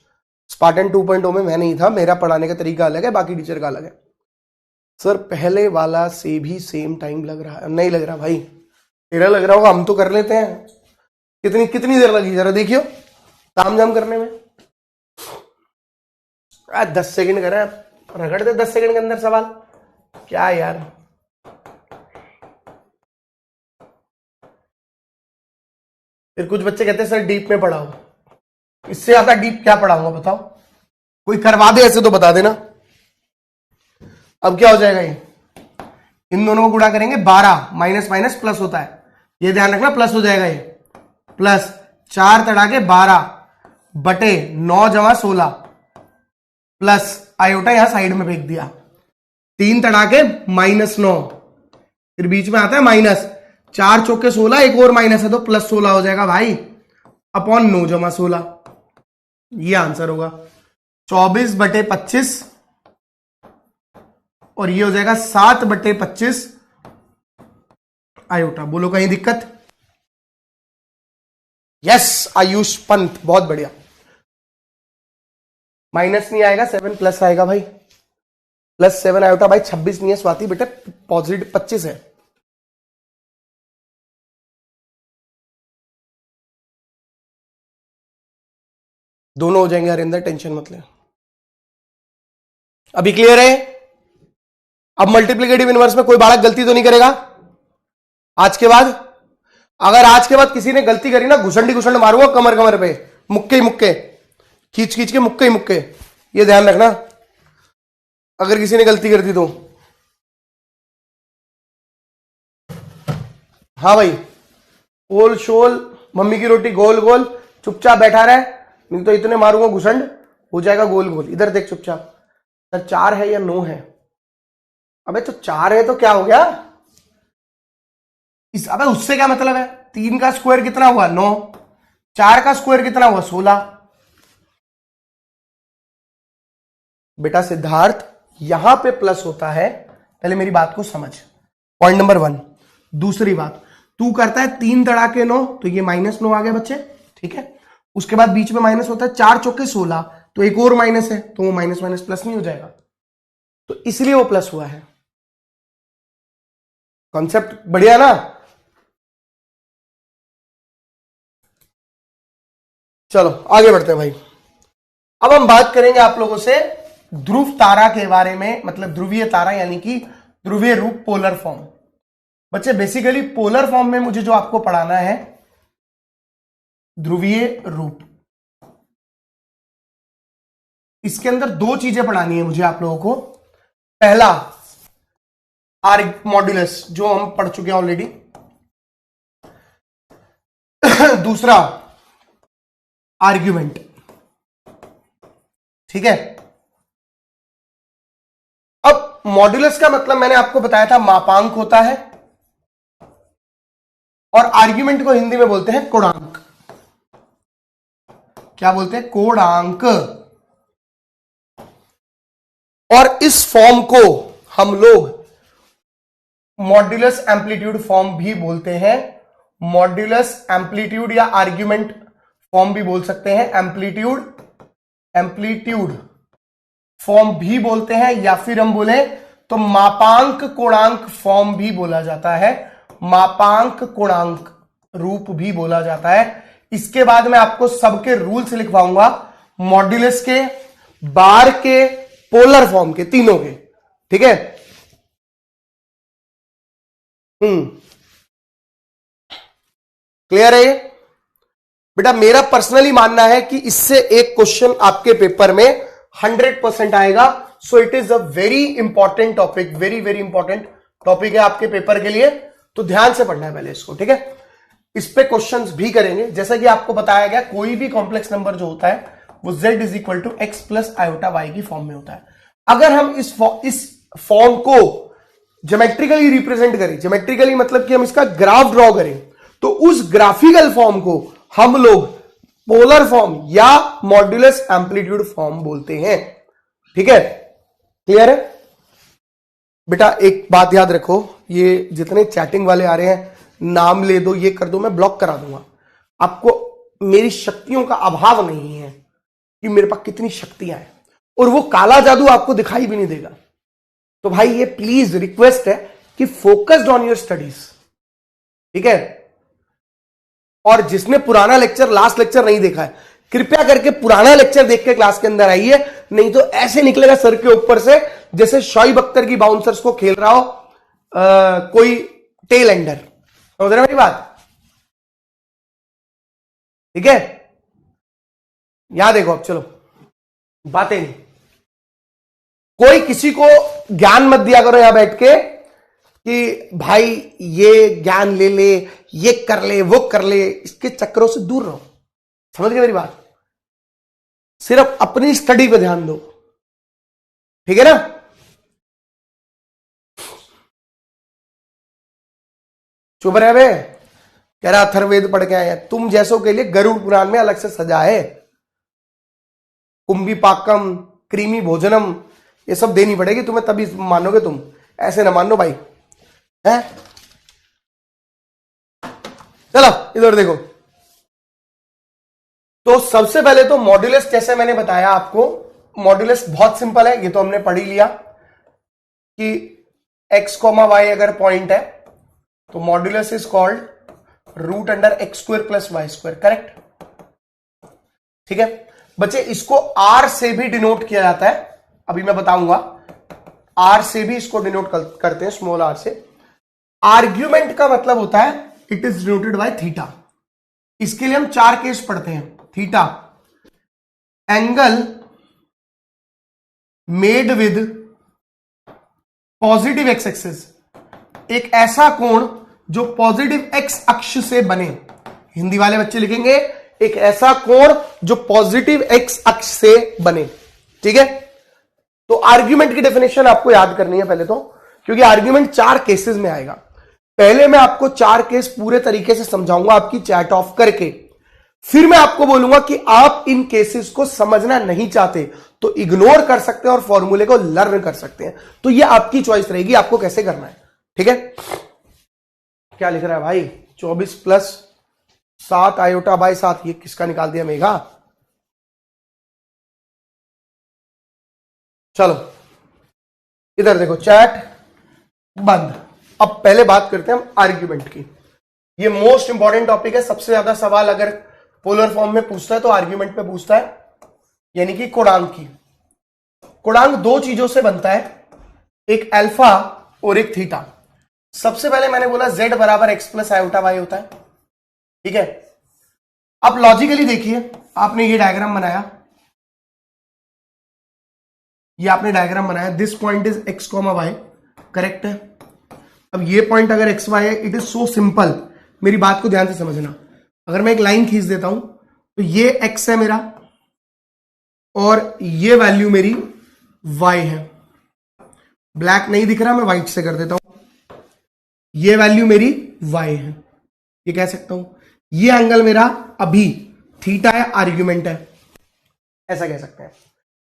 A: स्पार्टन 2.0 में मैं नहीं था, मेरा पढ़ाने का तरीका अलग है, बाकी टीचर का अलग है। सर पहले वाला से भी सेम टाइम लग रहा है, नहीं लग रहा भाई, तेरा लग रहा होगा, हम तो कर लेते हैं। कितनी कितनी देर लगी जरा देखियो ताम झाम करने में। 10 सेकंड कर रहे हैं, रगड़ दे 10 सेकंड के अंदर सवाल, क्या यार। फिर कुछ बच्चे कहते हैं सर डीप में पढ़ाओ, इससे ज्यादा डीप क्या पढ़ाऊंगा बताओ, कोई करवा दे ऐसे तो बता देना। अब क्या हो जाएगा, ये इन दोनों को गुणा करेंगे, 12 माइनस माइनस प्लस होता है, ये ध्यान रखना, प्लस हो जाएगा ये, प्लस 4 तड़ाके 12 बटे 9 जमा 16 प्लस आयोटा यहां साइड में फेंक दिया, 3 तड़ाके -9, फिर बीच में आता है माइनस, 4 चौके 16, एक और माइनस है तो प्लस 16 हो जाएगा भाई, अपॉन 9 जमा 16, ये आंसर होगा 24 बटे 25, और ये हो जाएगा 7 बटे 25 आयोटा। बोलो कहीं दिक्कत? यस आयुष पंत, बहुत बढ़िया। माइनस नहीं आएगा, 7 प्लस आएगा भाई, प्लस 7 आयोटा भाई, 26 नहीं है स्वाति बेटे, पॉजिटिव 25 है। दोनों हो जाएंगे हरिंदर, टेंशन मत ले। अभी क्लियर है? अब मल्टीप्लिकेटिव इनवर्स में कोई बालक गलती तो नहीं करेगा आज के बाद? अगर आज के बाद किसी ने गलती करी ना, घुसंडी घुसंड मारूंगा कमर कमर पे, मुक्के ही मुक्के, खींच खींच के मुक्के ही मुक्के, ये ध्यान रखना अगर किसी ने गलती कर दी तो। हाँ भाई, ओल शोल मम्मी की रोटी गोल गोल, चुपचाप बैठा रहे, नहीं तो इतने मारूंगा घुसंड हो जाएगा गोल गोल। इधर देख चुपचाप, सर 4 है या 9 है? अबे तो 4 है तो क्या हो गया अबे उससे क्या मतलब है, 3 का स्क्वायर कितना हुआ 9, 4 का स्क्वायर कितना हुआ 16। बेटा सिद्धार्थ यहां पे प्लस होता है, पहले मेरी बात को समझ, पॉइंट नंबर 1। दूसरी बात, तू करता है 3 तड़ाके 9, तो ये -9 आ गया बच्चे, ठीक है। उसके बाद बीच में माइनस होता है, 4 चौके 16, तो एक और माइनस है, तो वो माइनस माइनस प्लस नहीं हो जाएगा, तो इसलिए वो प्लस हुआ है। कॉन्सेप्ट बढ़िया ना? चलो आगे बढ़ते हैं भाई। अब हम बात करेंगे आप लोगों से ध्रुव तारा के बारे में, मतलब ध्रुवीय तारा यानी कि ध्रुवीय रूप, पोलर फॉर्म। बच्चे बेसिकली पोलर फॉर्म में मुझे जो आपको पढ़ाना है ध्रुवीय रूप, इसके अंदर 2 चीजें पढ़ानी है मुझे आप लोगों को। पहला मॉड्यूलस जो हम पढ़ चुके हैं ऑलरेडी, दूसरा आर्ग्यूमेंट, ठीक है। अब मॉड्यूलस का मतलब मैंने आपको बताया था मापांक होता है, और आर्ग्यूमेंट को हिंदी में बोलते हैं कोणांक। क्या बोलते हैं? कोणांक। और इस फॉर्म को हम लोग मॉड्यूलस एम्पलीट्यूड फॉर्म भी बोलते हैं, मॉड्यूलस एम्पलीट्यूड या आर्ग्यूमेंट फॉर्म भी बोल सकते हैं, एम्पलीट्यूड फॉर्म भी बोलते हैं, या फिर हम बोले तो मापांक कोणांक फॉर्म भी बोला जाता है, मापांक कोणांक रूप भी बोला जाता है। इसके बाद मैं आपको सबके रूल्स लिखवाऊंगा, मॉड्यूलस के, बार के, पोलर फॉर्म के, तीनों के, ठीक है। क्लियर है ये बेटा? मेरा पर्सनली मानना है कि इससे एक क्वेश्चन आपके पेपर में 100% आएगा। So it is a very important topic, very very important topic है आपके पेपर के लिए, तो ध्यान से पढ़ना है पहले इसको, ठीक है। इस पे क्वेश्चंस भी करेंगे। जैसा कि आपको बताया गया, कोई भी कॉम्प्लेक्स नंबर जो होता है वो z is equal to x plus iota y की फॉर्म में होता है। अगर हम इस फॉर्म को ज्योमेट्रिकली रिप्रेजेंट करें, ज्योमेट्रिकली मतलब कि हम इसका ग्राफ ड्रॉ करें, तो उस ग्राफिकल फॉर्म को हम लोग पोलर फॉर्म या मॉड्यूलस एम्पलीट्यूड फॉर्म बोलते हैं, ठीक है। क्लियर है बेटा? एक बात याद रखो, ये जितने चैटिंग वाले आ रहे हैं, नाम ले दो, ये कर दो, मैं ब्लॉक करा दूंगा। आपको मेरी शक्तियों का अभाव नहीं है कि मेरे पास कितनी शक्तियां हैं, और वो काला जादू आपको दिखाई भी नहीं देगा। तो भाई ये प्लीज रिक्वेस्ट है कि फोकस्ड ऑन योर स्टडीज, ठीक है। और जिसने पुराना लेक्चर, लास्ट लेक्चर नहीं देखा है, कृपया करके पुराना लेक्चर देख के क्लास के अंदर आइए, नहीं तो ऐसे निकलेगा सर के ऊपर से जैसे शोएब अख्तर की बाउंसर्स को खेल रहा हो कोई टेल एंडर। समझ रहे मेरी बात? ठीक है, यहां देखो अब, चलो बातें नहीं, कोई किसी को ज्ञान मत दिया करो यहां बैठ के कि भाई ये ज्ञान ले ले, ये कर ले, वो कर ले, इसके चक्करों से दूर रहो। समझ गए मेरी बात? सिर्फ अपनी स्टडी पे ध्यान दो, ठीक है ना। चुप रहे बे, कह रहा अथर्ववेद पढ़ के आए हैं। तुम जैसों के लिए गरुड़ पुराण में अलग से सजा है, कुंभी पाकम, क्रीमी भोजनम, ये सब देनी पड़ेगी तुम्हें, तभी मानोगे तुम, ऐसे ना मानो भाई, है। चलो इधर देखो, तो सबसे पहले तो मॉड्यूलस, जैसे मैंने बताया आपको, मॉड्यूलस बहुत सिंपल है, ये तो हमने पढ़ ही लिया कि x, y अगर पॉइंट है तो modulus is called root under x square plus y square, correct, ठीक है बच्चे। इसको r से भी डिनोट किया जाता है, अभी मैं बताऊंगा, r से भी इसको डिनोट करते हैं, स्मॉल r से। आर्ग्यूमेंट का मतलब होता है it is denoted by theta. इसके लिए हम 4 केस पढ़ते हैं। Theta, angle made with positive x axis, एक ऐसा कोण जो पॉजिटिव एक्स अक्ष से बने। हिंदी वाले बच्चे लिखेंगे एक ऐसा कोण जो पॉजिटिव एक्स अक्ष से बने, ठीक है। तो आर्ग्यूमेंट की डेफिनेशन आपको याद करनी है पहले तो, क्योंकि आर्ग्यूमेंट 4 केसेस में आएगा। पहले मैं आपको 4 केस पूरे तरीके से समझाऊंगा आपकी चैट ऑफ करके, फिर मैं आपको बोलूंगा कि आप इन केसेस को समझना नहीं चाहते तो इग्नोर कर सकते हैं और फॉर्मूले को लर्न कर सकते हैं। तो ये आपकी चॉइस रहेगी, आपको कैसे करना है, ठीक है। क्या लिख रहा है भाई? 24 प्लस 7 आयोटा बाई 7, ये किसका निकाल दिया मेघा? चलो इधर देखो, चैट बंद। अब पहले बात करते हैं हम आर्ग्यूमेंट की। ये मोस्ट इंपॉर्टेंट टॉपिक है। सबसे ज्यादा सवाल अगर पोलर फॉर्म में पूछता है तो आर्ग्यूमेंट में पूछता है, यानी कि कोणांक की। कोणांक 2 चीजों से बनता है, एक अल्फा और एक थीटा। सबसे पहले मैंने बोला z बराबर एक्स प्लस आयोटा वाई होता है, ठीक है। अब लॉजिकली देखिए, आपने ये डायग्राम बनाया, ये आपने डायग्राम बनाया, this point is x comma y, correct है। अब ये पॉइंट अगर एक्स वाई है, इट इज सो सिंपल, मेरी बात को ध्यान से समझना। अगर मैं एक लाइन खींच देता हूं तो ये एक्स है मेरा और ये वैल्यू मेरी वाई है। ब्लैक नहीं दिख रहा, मैं व्हाइट से कर देता हूं। ये वैल्यू मेरी वाई है, ये कह सकता हूं। ये एंगल मेरा अभी थीटा है, आर्ग्यूमेंट है, ऐसा कह सकते हैं।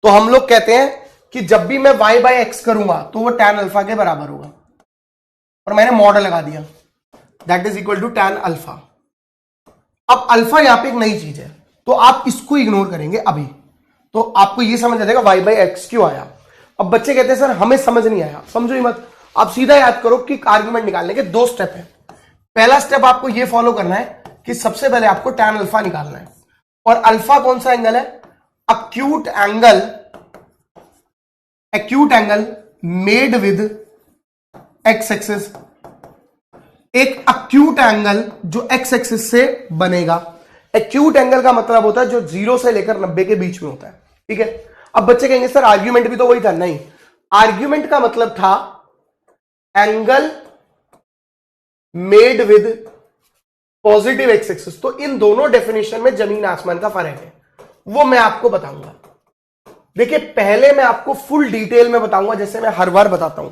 A: तो हम लोग कहते हैं कि जब भी मैं y बाय एक्स करूंगा तो वो tan अल्फा के बराबर होगा, और मैंने मॉडल लगा दिया, that is equal to tan alpha. अब अल्फा यहां पे एक नई चीज है, तो आप इसको इग्नोर करेंगे अभी, तो आपको ये समझ आ जाएगा y बाय एक्स क्यों आया। अब बच्चे कहते हैं सर हमें समझ नहीं आया, समझो ही मत, आप सीधा याद करो कि आर्गुमेंट निकालने के दो स्टेप है। पहला स्टेप आपको ये फॉलो करना है कि सबसे पहले आपको tan अल्फा निकालना है, और अल्फा कौन सा एंगल है, acute angle made with x axis, एक अक्यूट एंगल जो एक्स एक्सिस से बनेगा। एक्यूट एंगल का मतलब होता है जो 0 से लेकर 90 के बीच में होता है, ठीक है। अब बच्चे कहेंगे सर आर्ग्यूमेंट भी तो वही था, नहीं, आर्ग्यूमेंट का मतलब था angle made with positive x axis. तो इन दोनों डेफिनेशन में जमीन आसमान का फर्क है, वो मैं आपको बताऊंगा। देखिए पहले मैं आपको फुल डिटेल में बताऊंगा जैसे मैं हर बार बताता हूं,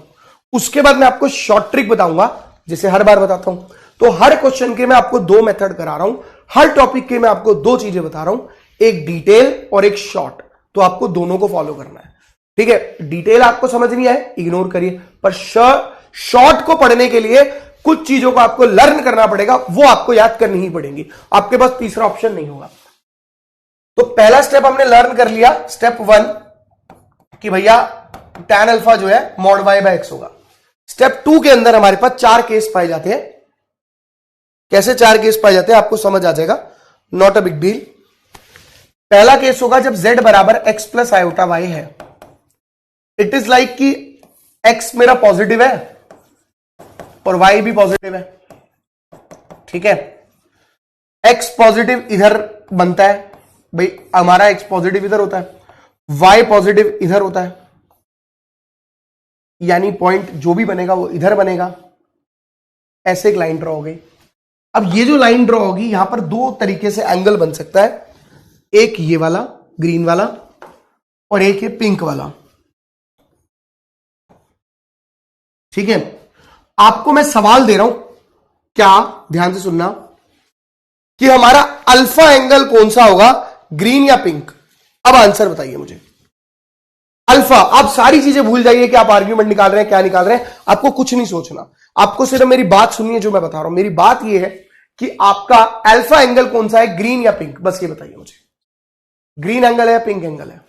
A: उसके बाद मैं आपको शॉर्ट ट्रिक बताऊंगा जैसे हर बार बताता हूं। तो हर क्वेश्चन के मैं आपको दो मेथड करा रहा हूं, हर टॉपिक के मैं आपको दो चीजें बता रहा हूं, एक डिटेल और एक शॉर्ट, तो आपको दोनों को फॉलो करना है, ठीक है। डिटेल आपको समझ नहीं आए इग्नोर करिए, पर शॉर्ट को पढ़ने के लिए कुछ चीजों को आपको लर्न करना पड़ेगा, वो आपको याद करनी ही पड़ेगी, आपके पास तीसरा ऑप्शन नहीं होगा। तो पहला स्टेप हमने लर्न कर लिया, स्टेप 1 कि भैया tan अल्फा जो है मॉड y बाय एक्स होगा। स्टेप 2 के अंदर हमारे पास 4 केस पाए जाते हैं। कैसे 4 केस पाए जाते हैं आपको समझ आ जाएगा, नॉट अ बिग डील। पहला केस होगा जब z बराबर x प्लस आयोटा y है, इट इज लाइक कि x मेरा पॉजिटिव है और y भी पॉजिटिव है, ठीक है। x पॉजिटिव इधर बनता है, भाई हमारा x पॉजिटिव इधर होता है, y पॉजिटिव इधर होता है, यानी पॉइंट जो भी बनेगा वो इधर बनेगा। ऐसे एक लाइन ड्रॉ हो गई। अब ये जो लाइन ड्रॉ होगी यहां पर दो तरीके से एंगल बन सकता है, एक ये वाला ग्रीन वाला और एक ये पिंक वाला, ठीक है। आपको मैं सवाल दे रहा हूं, क्या ध्यान से सुनना, कि हमारा अल्फा एंगल कौन सा होगा, ग्रीन या पिंक। अब आंसर बताइए मुझे। अल्फा, आप सारी चीजें भूल जाइए कि आप आर्ग्यूमेंट निकाल रहे हैं क्या निकाल रहे हैं, आपको कुछ नहीं सोचना, आपको सिर्फ मेरी बात सुननी है जो मैं बता रहा हूं। मेरी बात यह है कि आपका अल्फा एंगल कौन सा है, ग्रीन या पिंक, बस ये बताइए मुझे। ग्रीन एंगल है या पिंक एंगल है?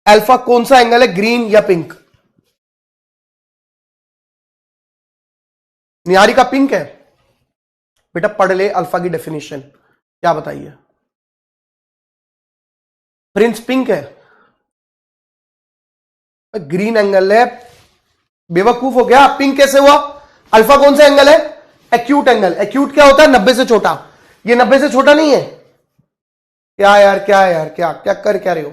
A: अल्फा कौन सा एंगल है, ग्रीन या पिंक? निहारिका पिंक है। बेटा पढ़ ले अल्फा की डेफिनेशन, क्या बताइए? प्रिंस पिंक है, ग्रीन एंगल है, बेवकूफ हो गया, पिंक कैसे हुआ? अल्फा कौन सा एंगल है? Acute angle. एक्यूट क्या होता है? 90 से छोटा। ये 90 से छोटा नहीं है क्या यार, क्या यार, क्या क्या कर क्या रहे हो?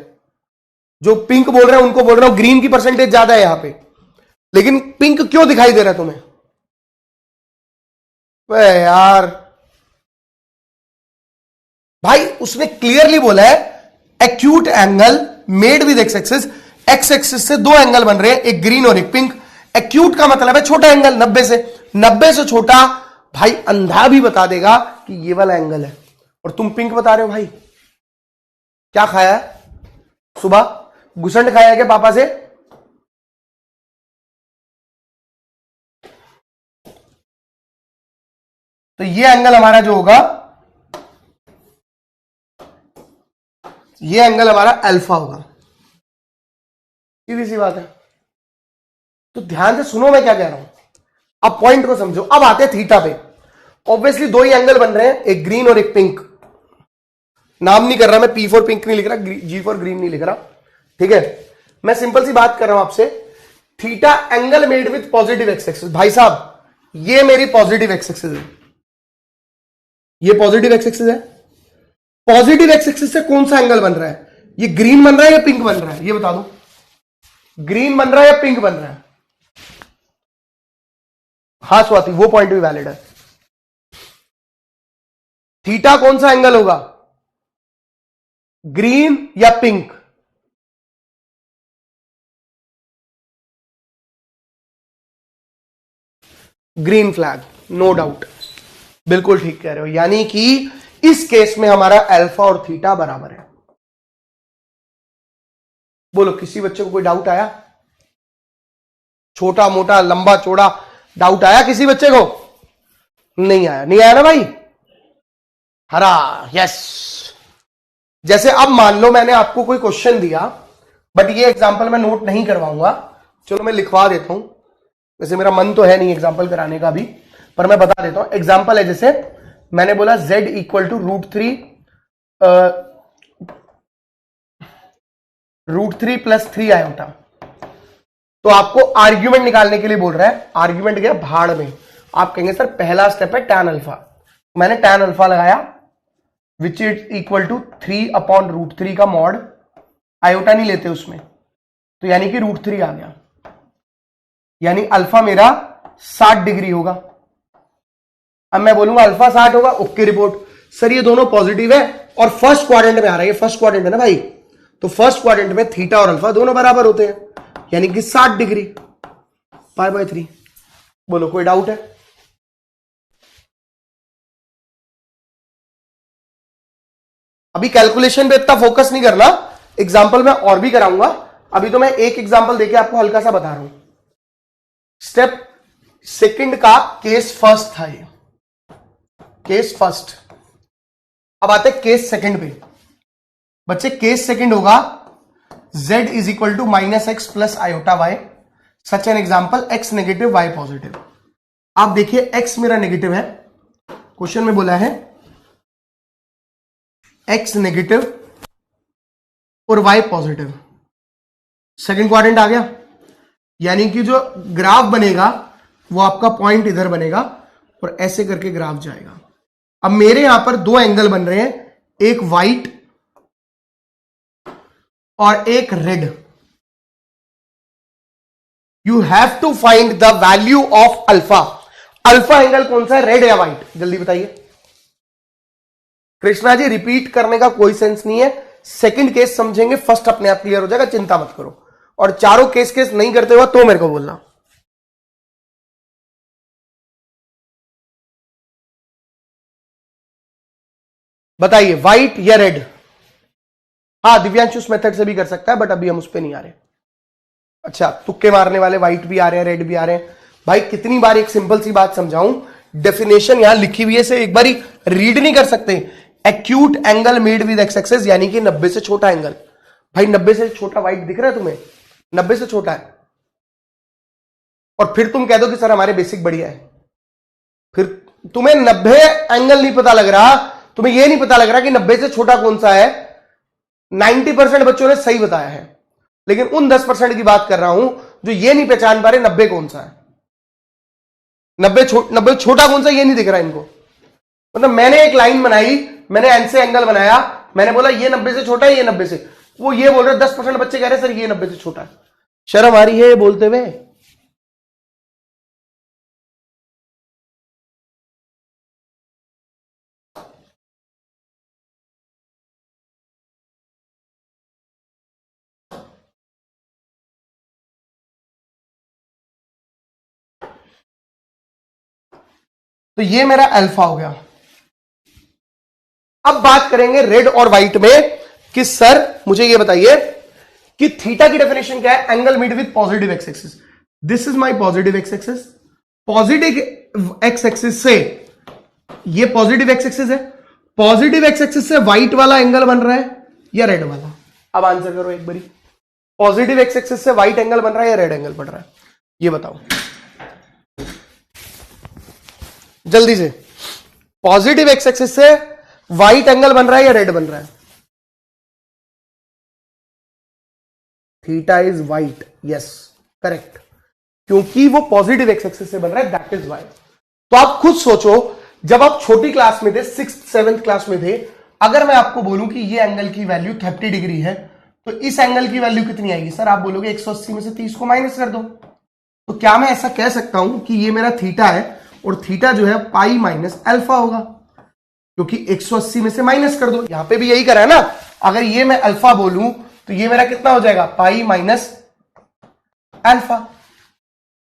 A: जो पिंक बोल रहे हैं उनको बोल रहा हूं ग्रीन की परसेंटेज ज्यादा है यहां पे, लेकिन पिंक क्यों दिखाई दे रहा है तुम्हें? यार भाई उसने क्लियरली बोला है acute angle made with x axis, x axis से दो एंगल बन रहे हैं, एक ग्रीन और एक पिंक। एक्यूट का मतलब है छोटा एंगल, 90 से छोटा। भाई अंधा भी बता देगा कि ये वाला एंगल है, और तुम पिंक बता रहे हो। भाई क्या खाया है सुबह? गुसंड खाया है क्या पापा से? तो ये एंगल हमारा जो होगा, ये एंगल हमारा अल्फा होगा। सीधी सी बात है। तो ध्यान से सुनो मैं क्या कह रहा हूं, अब पॉइंट को समझो। अब आते हैं थीटा पे। ऑब्वियसली दो ही एंगल बन रहे हैं, एक ग्रीन और एक पिंक। नाम नहीं कर रहा मैं, P फॉर पिंक नहीं लिख रहा, G फॉर ग्रीन नहीं लिख रहा, ठीक है। मैं सिंपल सी बात कर रहा हूं आपसे, theta angle made with positive x axis. भाई साहब ये मेरी पॉजिटिव एक्स एक्सिस है, ये पॉजिटिव एक्स एक्सिस है। पॉजिटिव एक्स एक्सिस से कौन सा एंगल बन रहा है? ये ग्रीन बन रहा है या पिंक बन रहा है? ये बता दो, ग्रीन बन रहा है या पिंक बन रहा है? हाँ स्वाति, वो पॉइंट भी वैलिड है। थीटा कौन सा एंगल होगा, ग्रीन या pink? Green flag, no doubt, बिल्कुल ठीक कह रहे हो। यानी कि इस केस में हमारा अल्फा और थीटा बराबर है। बोलो किसी बच्चे को कोई डाउट आया? छोटा मोटा लंबा चौड़ा डाउट आया किसी बच्चे को? नहीं आया? नहीं आया ना भाई? हरा, यस। जैसे अब मान लो मैंने आपको कोई क्वेश्चन दिया, बट ये एग्जांपल मैं नोट नहीं करवाऊंगा, चलो मैं लिखवा देता हूं। वैसे मेरा मन तो है नहीं एग्जांपल कराने का भी, पर मैं बता देता हूं। एग्जांपल है, जैसे मैंने बोला z equal to √3 plus 3 iota, तो आपको आर्ग्यूमेंट निकालने के लिए बोल रहा है। आर्ग्यूमेंट गया भाड़ में। आप कहेंगे सर पहला स्टेप है tan अल्फा, मैंने tan अल्फा लगाया विच इज इक्वल टू 3/√3 का मॉड, आयोटा नहीं लेते उसमें, तो यानी कि √3 आ गया, यानी अल्फा मेरा 60 डिग्री होगा। अब मैं बोलूंगा अल्फा 60 होगा, ओके रिपोर्ट। सर ये दोनों पॉजिटिव है और फर्स्ट क्वाड्रेंट में आ रहा है, ये फर्स्ट क्वाड्रेंट है ना भाई, तो फर्स्ट क्वाड्रेंट में थीटा और अल्फा दोनों बराबर होते हैं, यानी कि 60 डिग्री, π/3। बोलो कोई डाउट है? अभी कैलकुलेशन पे इतना फोकस नहीं करना, एग्जाम्पल मैं और भी कराऊंगा। अभी तो मैं एक एग्जाम्पल देके आपको हल्का सा बता रहा हूं। स्टेप सेकंड का केस फर्स्ट था ये, केस फर्स्ट। अब आते हैं केस सेकंड पे। बच्चे केस सेकंड होगा z is equal to -x plus iota y, such an example x negative y positive. आप देखिए x मेरा नेगेटिव है, क्वेश्चन में बोला है x नेगेटिव और y पॉजिटिव। सेकंड क्वाड्रेंट आ गया, यानी कि जो ग्राफ बनेगा वो आपका पॉइंट इधर बनेगा और ऐसे करके ग्राफ जाएगा। अब मेरे यहां पर दो एंगल बन रहे हैं, एक वाइट और एक red. You have to find the value of alpha. Alpha angle कौन सा है, रेड या व्हाइट? जल्दी बताइए। कृष्णा जी रिपीट करने का कोई सेंस नहीं है, सेकंड केस समझेंगे, फर्स्ट अपने आप क्लियर हो जाएगा, चिंता मत करो। और चारों केस नहीं करते हुआ तो मेरे को बोलना। बताइए व्हाइट या रेड? हाँ दिव्यांशु उस मेथड से भी कर सकता है, बट अभी हम उस पर नहीं आ रहे। अच्छा, तुक्के मारने वाले व्हाइट भी आ रहे हैं, रेड भी आ रहे हैं। भाई कितनी बार एक सिंपल सी बात समझाऊं, डेफिनेशन यहां लिखी हुई है, से एक बार रीड नहीं कर सकते। Acute angle made with x axis, यानी कि 90 से छोटा एंगल। भाई 90 से छोटा व्हाइट दिख रहा है तुम्हें? 90 से छोटा है, और फिर तुम कह दो कि सर हमारे बेसिक बढ़िया है। फिर तुम्हें 90 एंगल नहीं पता लग रहा, तुम्हें यह नहीं पता लग रहा कि 90 से छोटा कौन सा है। 90% बच्चों ने सही बताया है, लेकिन उन 10% की बात कर रहा हूं जो ये नहीं पहचान पा रहे 90 कौन सा है। 90 छोटा कौन सा ये नहीं दिख रहा इनको। मतलब मैंने एक लाइन बनाई, मैंने एन से एंगल बनाया, मैंने बोला ये 90 से छोटा है, ये 90 से, वो ये बोल रहे 10% बच्चे कह रहे सर ये 90 से छोटा है। शर्म आ रही है बोलते हुए? तो ये मेरा अल्फा हो गया। अब बात करेंगे रेड और व्हाइट में कि सर मुझे ये बताइए कि थीटा की डेफिनेशन क्या है, angle made with positive x axis. This is my positive x axis, positive x axis से ये पॉजिटिव एक्स एक्सिस है, पॉजिटिव एक्स एक्सिस से व्हाइट वाला एंगल बन रहा है या रेड वाला? अब आंसर करो एक बारी, पॉजिटिव एक्स एक्सिस से व्हाइट एंगल बन रहा है या रेड एंगल बन रहा है, ये बताओ जल्दी से। पॉजिटिव एक्स एक्सिस से व्हाइट एंगल बन रहा है या रेड बन रहा है? Theta is white, yes correct, क्योंकि वो पॉजिटिव एक्स एक्सिस से बन रहा है, दैट इज व्हाई। तो आप खुद सोचो, जब आप छोटी क्लास में थे, 6th-7th क्लास में थे, अगर मैं आपको बोलूं कि ये एंगल की वैल्यू 30 डिग्री है, तो इस एंगल की वैल्यू कितनी आएगी? सर आप बोलोगे 180 में से 30 को माइनस कर दो। तो क्या मैं ऐसा कह सकता हूं कि ये मेरा थीटा है और थीटा जो है पाई माइनस अल्फा होगा, क्योंकि 180 में से माइनस कर दो। यहां पे भी यही करा है ना, अगर ये मैं अल्फा बोलूं तो ये मेरा कितना हो जाएगा? पाई माइनस अल्फा,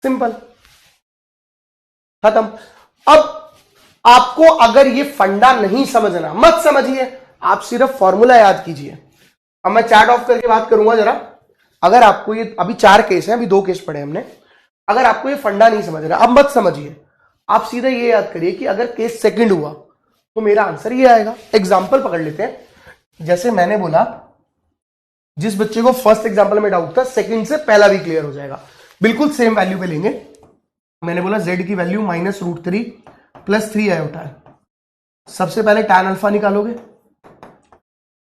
A: सिंपल, खत्म। अब आपको अगर ये फंडा नहीं समझना, मत समझिए, आप सिर्फ फॉर्मूला याद कीजिए। अब मैं चैट ऑफ करके बात करूंगा जरा, अगर आपको ये अभी 4 केस हैं, अभी 2 केस पढ़े हमने, अगर आपको ये फंडा नहीं समझ रहा, अब मत समझिए, आप सीधा ये याद करिए कि अगर केस सेकंड हुआ तो मेरा आंसर ये आएगा। एग्जाम्पल पकड़ लेते हैं, जैसे मैंने बोला जिस बच्चे को फर्स्ट एग्जाम्पल में डाउट था, सेकंड से पहला भी क्लियर हो जाएगा। बिल्कुल सेम वैल्यू पे लेंगे। मैंने बोला z की वैल्यू -√3 + 3 आयोटा है। सबसे पहले tan अल्फा निकालोगे,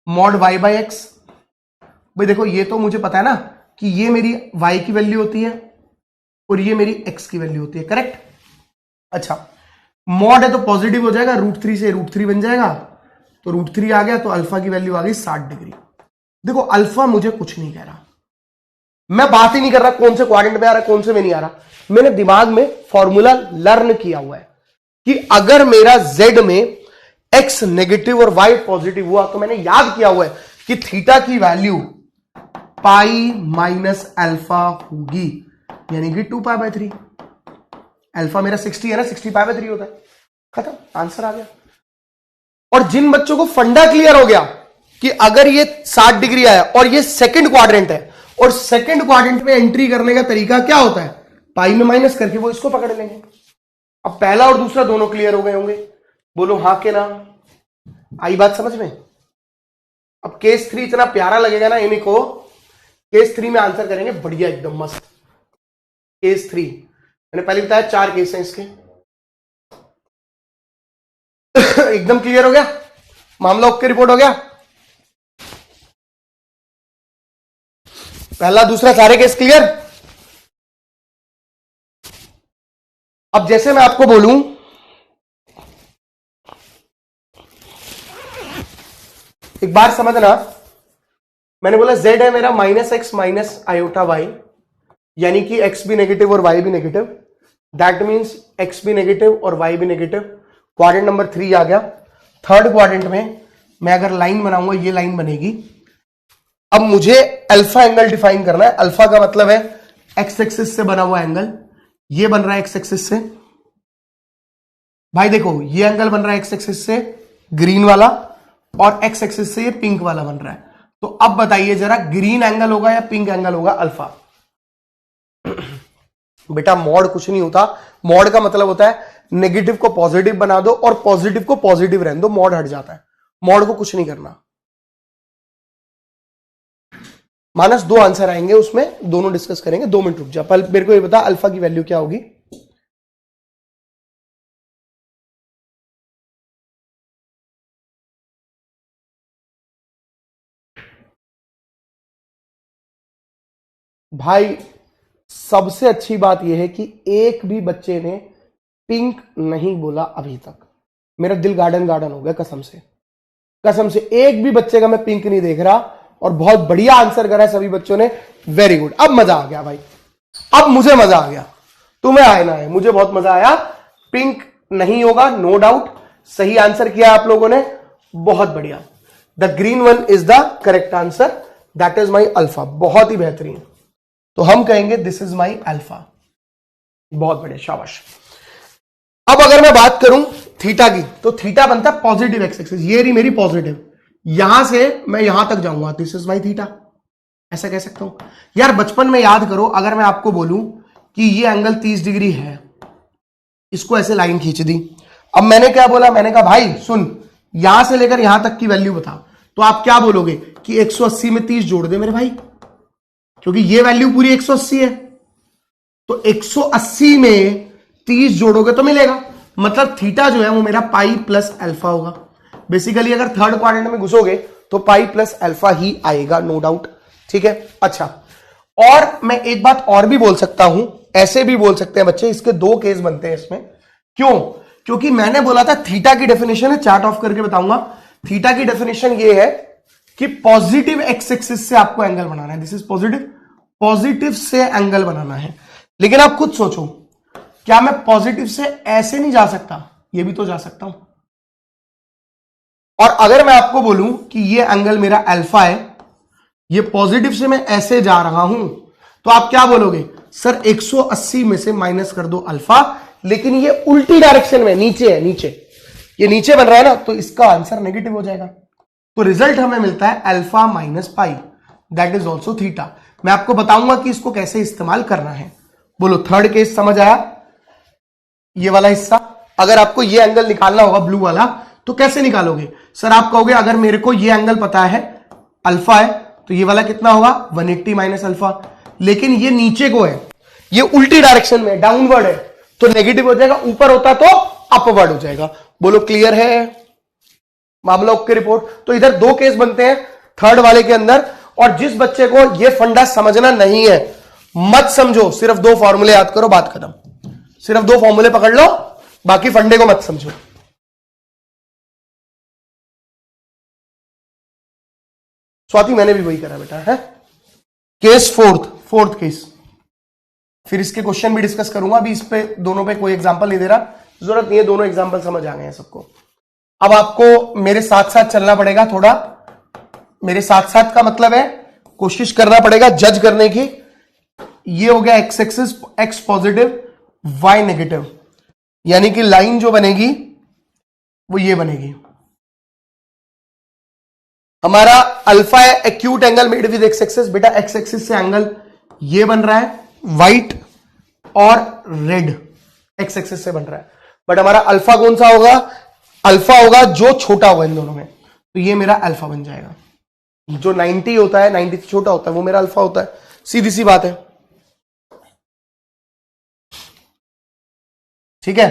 A: मॉड y/x। भाई देखो ये तो मुझे पता है ना कि ये मेरी y की वैल्यू होती है और ये मेरी x की वैल्यू होती है, करेक्ट। अच्छा, मॉड है तो पॉजिटिव हो जाएगा, √3 से √3 बन जाएगा, तो √3 आ गया, तो अल्फा की वैल्यू आ गई 60 डिग्री। देखो अल्फा मुझे कुछ नहीं कह रहा, मैं बात ही नहीं कर रहा कौन से क्वाड्रेंट में आ रहा है कौन से में नहीं आ रहा। मैंने दिमाग में फॉर्मूला लर्न किया हुआ है कि अगर मेरा z में x नेगेटिव और y पॉजिटिव हुआ तो मैंने याद किया हुआ है कि थीटा की वैल्यू पाई माइनस अल्फा होगी, यानी कि 2π/3। अल्फा मेरा 60 है ना, 60π/3 होता है, खत्म, आंसर आ गया। और जिन बच्चों को फंडा क्लियर हो गया कि अगर ये 60 डिग्री आया और ये सेकंड क्वाड्रेंट है और सेकंड क्वाड्रेंट में एंट्री करने का तरीका क्या होता है, पाई में माइनस करके वो इसको पकड़ लेंगे। अब पहला और दूसरा दोनों क्लियर हो गए होंगे, बोलो हां के ना, आई बात समझ में। अब केस 3 इतना प्यारा लगेगा ना इन्हीं को, केस 3 में आंसर करेंगे बढ़िया एकदम मस्त। केस 3 मैंने पहले बताया 4 केस हैं इसके। एकदम क्लियर हो गया मामला, ओके रिपोर्ट हो गया। पहला दूसरा सारे केस क्लियर। अब जैसे मैं आपको बोलूं एक बार समझना, मैंने बोला z है मेरा -x माइनस आयोटा y, यानी कि x भी नेगेटिव और y भी नेगेटिव, दैट मींस x भी नेगेटिव और y भी नेगेटिव। क्वाड्रेंट नंबर 3 आ गया। थर्ड क्वाड्रेंट में मैं अगर लाइन बनाऊंगा ये लाइन बनेगी। अब मुझे अल्फा एंगल डिफाइन करना है। अल्फा का मतलब है एक्स एक्सिस से बना हुआ एंगल, ये बन रहा है एक्स एक्सिस से। भाई देखो ये एंगल बन रहा है एक्स एक्सिस से ग्रीन वाला, और एक्स एक्सिस से ये पिंक वाला बन रहा है। तो अब बताइए जरा, ग्रीन एंगल होगा या पिंक एंगल होगा अल्फा? बेटा मॉड कुछ नहीं होता, मॉड का मतलब होता है नेगेटिव को पॉजिटिव बना दो और पॉजिटिव को पॉजिटिव रहने दो, मॉड हट जाता है। मॉड को कुछ नहीं करना। मानस 2 आंसर आएंगे उसमें, दोनों डिस्कस करेंगे। 2 मिनट रुक जा, पहले मेरे को ये बता अल्फा की वैल्यू क्या होगी। भाई सबसे अच्छी बात यह है कि एक भी बच्चे ने पिंक नहीं बोला अभी तक। मेरा दिल गार्डन गार्डन हो गया कसम से, कसम से। एक भी बच्चे का मैं पिंक नहीं देख रहा, और बहुत बढ़िया आंसर करा है सभी बच्चों ने, वेरी गुड। अब मजा आ गया भाई, अब मुझे मजा आ गया, तुम्हें आए ना आए, मुझे बहुत मजा आया। पिंक नहीं होगा नो डाउट, सही आंसर किया आप लोगों ने, बहुत बढ़िया। The green one is the correct answer, that is my alpha. बहुत ही बेहतरीन। तो हम कहेंगे दिस इज माई अल्फा। बहुत बढ़िया, शाबाश। अब अगर मैं बात करूं थीटा की, तो थीटा बनता है पॉजिटिव एक्स एक्सिस, ये रही मेरी पॉजिटिव, यहां से मैं यहां तक जाऊंगा, दिस इज माई थीटा, ऐसा कह सकता हूं। यार बचपन में याद करो, अगर मैं आपको बोलूं कि ये एंगल 30 डिग्री है, इसको ऐसे लाइन खींच दी। अब मैंने क्या बोला, मैंने कहा भाई सुन, यहां से लेकर यहां तक की वैल्यू बता। तो आप क्या बोलोगे कि 180 में 30 जोड़ दे मेरे भाई, क्योंकि ये वैल्यू पूरी 180 है, तो 180 में 30 जोड़ोगे तो मिलेगा। मतलब थीटा जो है वो मेरा पाई प्लस अल्फा होगा। बेसिकली अगर थर्ड क्वाड्रेंट में घुसोगे तो पाई प्लस अल्फा ही आएगा, नो डाउट, ठीक है। अच्छा, और मैं एक बात और भी बोल सकता हूं, ऐसे भी बोल सकते हैं बच्चे, इसके 2 केस बनते हैं इसमें। क्यों? क्योंकि मैंने बोला था थीटा की डेफिनेशन है, चार्ट ऑफ करके बताऊंगा। थीटा की डेफिनेशन ये है कि पॉजिटिव एक्स एक्सिस से आपको एंगल बनाना है, दिस इज पॉजिटिव, पॉजिटिव से एंगल बनाना है। लेकिन आप खुद सोचो, क्या मैं पॉजिटिव से ऐसे नहीं जा सकता? ये भी तो जा सकता हूं। और अगर मैं आपको बोलूं कि ये एंगल मेरा अल्फा है, ये पॉजिटिव से मैं ऐसे जा रहा हूं, तो आप क्या बोलोगे, सर 180 में से माइनस कर दो अल्फा, लेकिन ये उल्टी डायरेक्शन में नीचे है, नीचे, ये नीचे बन रहा है ना, तो इसका आंसर नेगेटिव हो जाएगा। तो रिजल्ट हमें मिलता है alpha minus pi, that is also theta. मैं आपको बताऊंगा कि इसको कैसे इस्तेमाल करना है। बोलो थर्ड केस समझ आया? ये वाला हिस्सा अगर आपको ये एंगल निकालना होगा ब्लू वाला तो कैसे निकालोगे? सर आप कहोगे अगर मेरे को ये एंगल पता है अल्फा है तो ये वाला कितना होगा 180 माइनस अल्फा, लेकिन ये नीचे को है, ये उल्टी डायरेक्शन में डाउनवर्ड है तो नेगेटिव हो जाएगा, ऊपर होता तो अपवर्ड हो जाएगा। बोलो क्लियर है? मामला ओके रिपोर्ट। तो इधर दो केस बनते हैं थर्ड वाले के अंदर, और जिस बच्चे को ये फंडा समझना नहीं है मत समझो, सिर्फ दो फॉर्मूले याद करो, बात खत्म। सिर्फ दो फॉर्मूले पकड़ लो, बाकी फंडे को मत समझो। स्वाति मैंने भी वही करा बेटा है। केस फोर्थ केस, फिर इसके क्वेश्चन भी डिस्कस करूंगा, अभी इस पे दोनों पे कोई एग्जांपल नहीं दे रहा, जरूरत नहीं है, दोनों एग्जांपल समझ आ गए हैं सबको। अब आपको मेरे साथ साथ चलना पड़ेगा थोड़ा, मेरे साथ साथ का मतलब है कोशिश करना पड़ेगा जज करने की। ये हो गया x axis, x positive y negative, यानी कि लाइन जो बनेगी वो ये बनेगी। हमारा अल्फा है acute angle made with x axis, बेटा एक्स एक्सिस से एंगल ये बन रहा है व्हाइट और रेड, एक्स एक्सिस से बन रहा है, बट हमारा अल्फा कौन सा होगा? अल्फा होगा जो छोटा होगा इन दोनों में, तो ये मेरा अल्फा बन जाएगा। जो 90 होता है, 90 से छोटा होता है वो मेरा अल्फा होता है, सीधी सी बात है, ठीक है।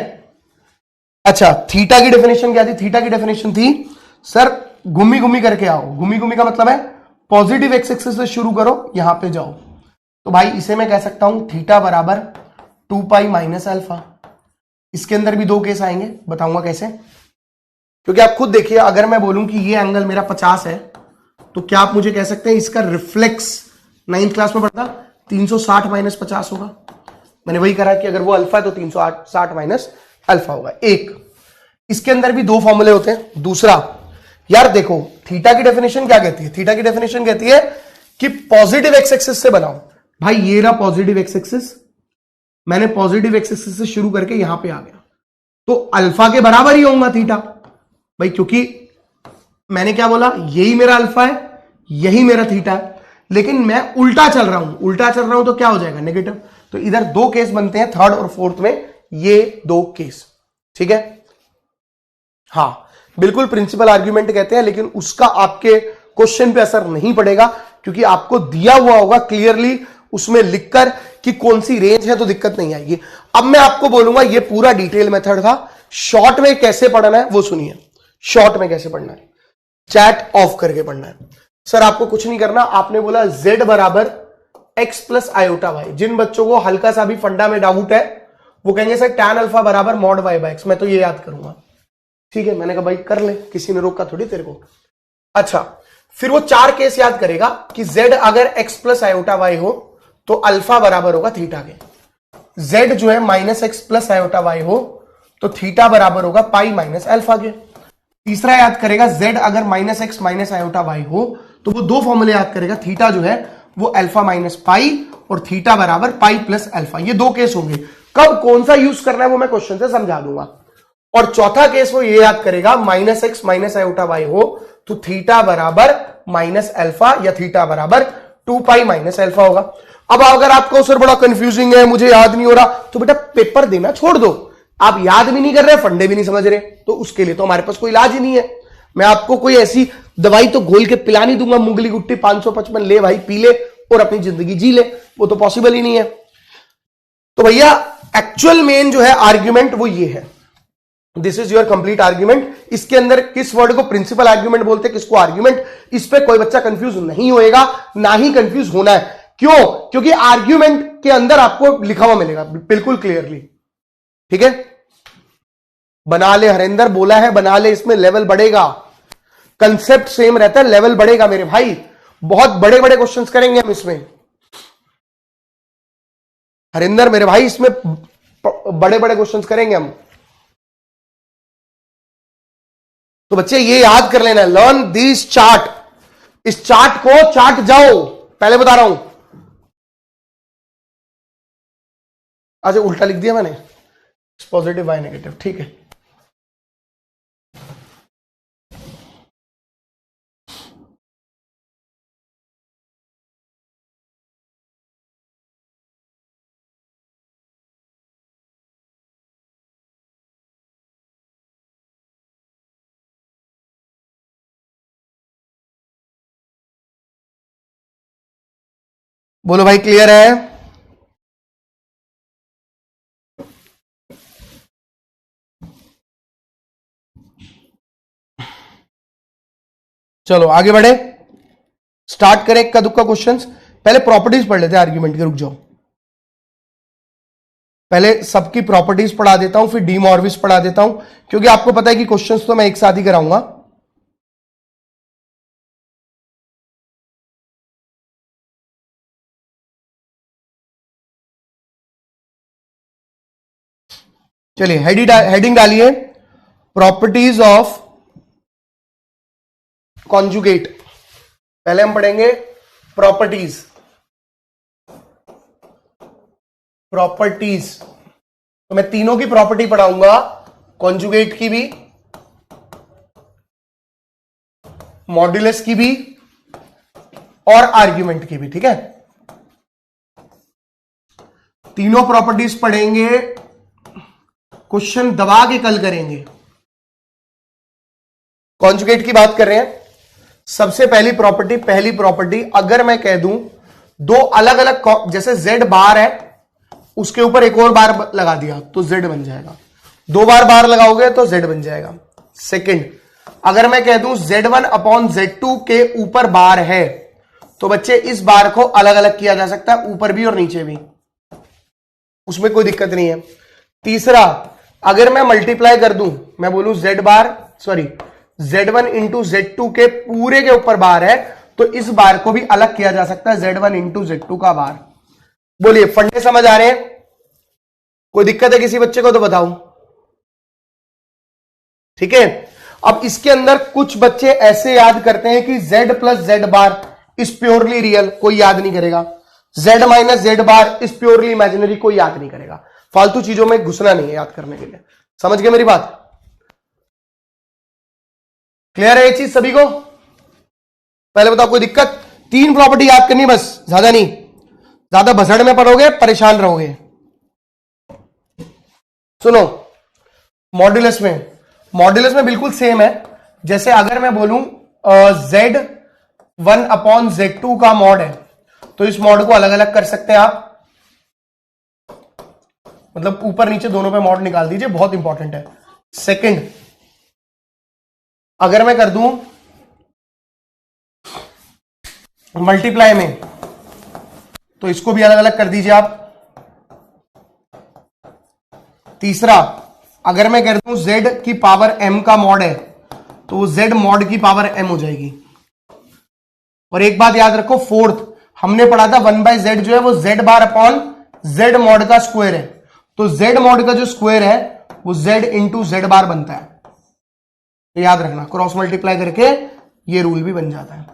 A: अच्छा थीटा की डेफिनेशन क्या थी? थीटा की डेफिनेशन थी सर घूमी घूमी करके आओ, घूमी घूमी का मतलब है पॉजिटिव एक्स एक्सिस से शुरू करो यहां पे जाओ, तो भाई इसे मैं कह सकता हूं थीटा बराबर 2 पाई माइनस अल्फा। इसके अंदर भी दो केस आएंगे, बताऊंगा कैसे, क्योंकि आप खुद देखिए अगर मैं बोलूं कि ये एंगल मेरा 50 है तो क्या आप मुझे कह सकते हैं इसका रिफ्लेक्स 9th क्लास में पढ़ता 360 माइनस 50 होगा। मैंने वही करा कि अगर वो अल्फा है तो 360 माइनस अल्फा होगा। एक इसके अंदर भी दो फॉर्मूले होते हैं। दूसरा यार देखो थीटा की डेफिनेशन क्या कहती है? थीटा की डेफिनेशन कहती है कि पॉजिटिव एक्स एक्सिस से बनाओ। भाई ये रहा पॉजिटिव एक्स एक्सिस, मैंने पॉजिटिव एक्स एक्सिस से शुरू करके यहां पे आ गया, तो अल्फा के बराबर ही होगा थीटा भाई, क्योंकि मैंने क्या बोला यही मेरा अल्फा है यही मेरा थीटा है, लेकिन मैं उल्टा चल रहा हूं, उल्टा चल रहा हूं तो क्या हो जाएगा नेगेटिव। तो इधर दो केस बनते हैं थर्ड और फोर्थ में, ये दो केस, ठीक है। हां बिल्कुल प्रिंसिपल आर्ग्यूमेंट कहते हैं, लेकिन उसका आपके क्वेश्चन पे असर नहीं पड़ेगा क्योंकि आपको दिया हुआ होगा क्लियरली उसमें लिखकर कि कौन सी रेंज है, तो दिक्कत नहीं आएगी। अब मैं आपको बोलूंगा ये पूरा डिटेल मेथड था, शॉर्ट में कैसे पढ़ना है वो सुनिए। शॉर्ट में कैसे पढ़ना है, चैट ऑफ करके पढ़ना है। सर आपको कुछ नहीं करना, आपने बोला z बराबर x प्लस आयोटा वाई। जिन बच्चों को हल्का सा भी फंडा में डाउट है वो कहेंगे सर tan अल्फा बराबर मॉड y बाय x, मैं तो ये याद करूंगा, ठीक है। मैंने कहा भाई कर ले, किसी ने रोका थोड़ी तेरे को। अच्छा फिर वो चार केस याद करेगा कि z अगर x प्लस आयोटा वाई हो तो अल्फा बराबर होगा थीटा के, z जो है minus x plus iota y हो तो थीटा बराबर होगा पाई माइनस अल्फा के। तीसरा याद करेगा z अगर minus x minus iota y हो तो वो दो फॉर्मूले याद करेगा, थीटा जो है वो अल्फा माइनस पाई और थीटा बराबर पाई प्लस अल्फा। ये दो केस होंगे, कब कौन सा यूज करना है वो मैं क्वेश्चन से समझा दूंगा। और चौथा केस वो ये याद करेगा minus x minus iota y हो तो थीटा बराबर माइनस अल्फा या थीटा बराबर 2 पाई माइनस अल्फा होगा। अब अगर आपको सर बड़ा कंफ्यूजिंग है मुझे याद नहीं हो रहा, तो बेटा पेपर देना छोड़ दो, आप याद भी नहीं कर रहे फंडे भी नहीं समझ रहे, तो उसके लिए तो हमारे पास कोई इलाज ही नहीं है। मैं आपको कोई ऐसी दवाई तो घोल के पिला नहीं दूंगा, मुंगली गुट्टी 555 ले भाई पी ले और अपनी जिंदगी जी ले, वो तो पॉसिबल ही नहीं है। तो भैया एक्चुअल मेन जो है आर्ग्यूमेंट वो ये है, this is your complete argument. इसके अंदर किस वर्ड को प्रिंसिपल आर्ग्यूमेंट बोलते हैं, किसको आर्ग्यूमेंट, इस पे कोई बच्चा कंफ्यूज नहीं होएगा, ना ही कंफ्यूज होना है। क्यों? क्योंकि आर्ग्यूमेंट के अंदर आपको लिखा हुआ मिलेगा बिल्कुल क्लियरली, ठीक है। बना ले हरेंद्र बोला है, बना ले, इसमें लेवल बढ़ेगा, कंसेप्ट सेम रहता है, लेवल बढ़ेगा मेरे भाई, बहुत बड़े बड़े क्वेश्चंस करेंगे हम इसमें। हरिंदर मेरे भाई इसमें बड़े बड़े क्वेश्चंस करेंगे हम। तो बच्चे ये याद कर लेना, लर्न दिस चार्ट, इस चार्ट को चार्ट जाओ, पहले बता रहा हूं। अच्छा उल्टा लिख दिया मैंने, पॉजिटिव वाई नेगेटिव, ठीक है। बोलो भाई क्लियर है? चलो आगे बढ़े, स्टार्ट करें इक्का दुक्का क्वेश्चंस। पहले प्रॉपर्टीज पढ़ लेते हैं आर्ग्यूमेंट के, रुक जाओ। पहले सबकी प्रॉपर्टीज पढ़ा देता हूं, फिर डी मॉर्विस पढ़ा देता हूं, क्योंकि आपको पता है कि क्वेश्चंस तो मैं एक साथ ही कराऊंगा। चलिए हेडिंग डालिए, प्रॉपर्टीज ऑफ कॉन्जुगेट। पहले हम पढ़ेंगे प्रॉपर्टीज। तो मैं तीनों की प्रॉपर्टी पढ़ाऊंगा, कॉन्जुगेट की भी, मॉड्यूलस की भी और आर्ग्यूमेंट की भी। ठीक है, तीनों प्रॉपर्टीज पढ़ेंगे, क्वेश्चन दबा के कल करेंगे। कॉन्जुगेट की बात कर रहे हैं। सबसे पहली प्रॉपर्टी, अगर मैं कह दूं दो अलग अलग, जैसे z बार है उसके ऊपर एक और बार लगा दिया तो z बन जाएगा, दो बार लगाओगे तो z बन जाएगा। सेकंड, अगर मैं कह दूं z1 अपॉन z2 के ऊपर बार है तो बच्चे इस बार को अलग अलग किया जा सकता है, ऊपर भी और नीचे भी, उसमें कोई दिक्कत नहीं है। तीसरा, अगर मैं मल्टीप्लाई कर दूं, मैं बोलूं z1 इंटू z2 के पूरे के ऊपर बार है तो इस बार को भी अलग किया जा सकता है, z1 इंटू z2 का बार। बोलिए फंडे समझ आ रहे हैं? कोई दिक्कत है किसी बच्चे को तो बताऊं। ठीक है, अब इसके अंदर कुछ बच्चे ऐसे याद करते हैं कि z plus z bar is purely real, कोई याद नहीं करेगा। z minus z bar is purely imaginary, कोई याद नहीं करेगा। फालतू चीजों में घुसना नहीं है याद करने के लिए। समझ गए मेरी बात? क्लियर है ये चीज सभी को? पहले बताओ कोई दिक्कत? तीन प्रॉपर्टी याद करनी बस, ज्यादा नहीं। ज्यादा भसड़ में पड़ोगे परेशान रहोगे। सुनो, मॉड्यूलस में बिल्कुल सेम है। जैसे अगर मैं बोलूं z1 अपॉन z2 का मॉड है तो इस मॉड को अलग अलग कर सकते हैं आप, मतलब ऊपर नीचे दोनों पे मॉड निकाल दीजिए, बहुत इंपॉर्टेंट है। सेकंड, अगर मैं कर दूं मल्टीप्लाई में तो इसको भी अलग अलग कर दीजिए आप। तीसरा, अगर मैं कर दूं z की पावर m का मॉड है तो वो z मॉड की पावर m हो जाएगी। और एक बात याद रखो, फोर्थ, हमने पढ़ा था 1/z जो है वो z bar upon z mod का स्क्वायर है, तो z मॉड का जो स्क्वायर है वो z इंटू z बार बनता है। तो याद रखना, क्रॉस मल्टीप्लाई करके ये रूल भी बन जाता है।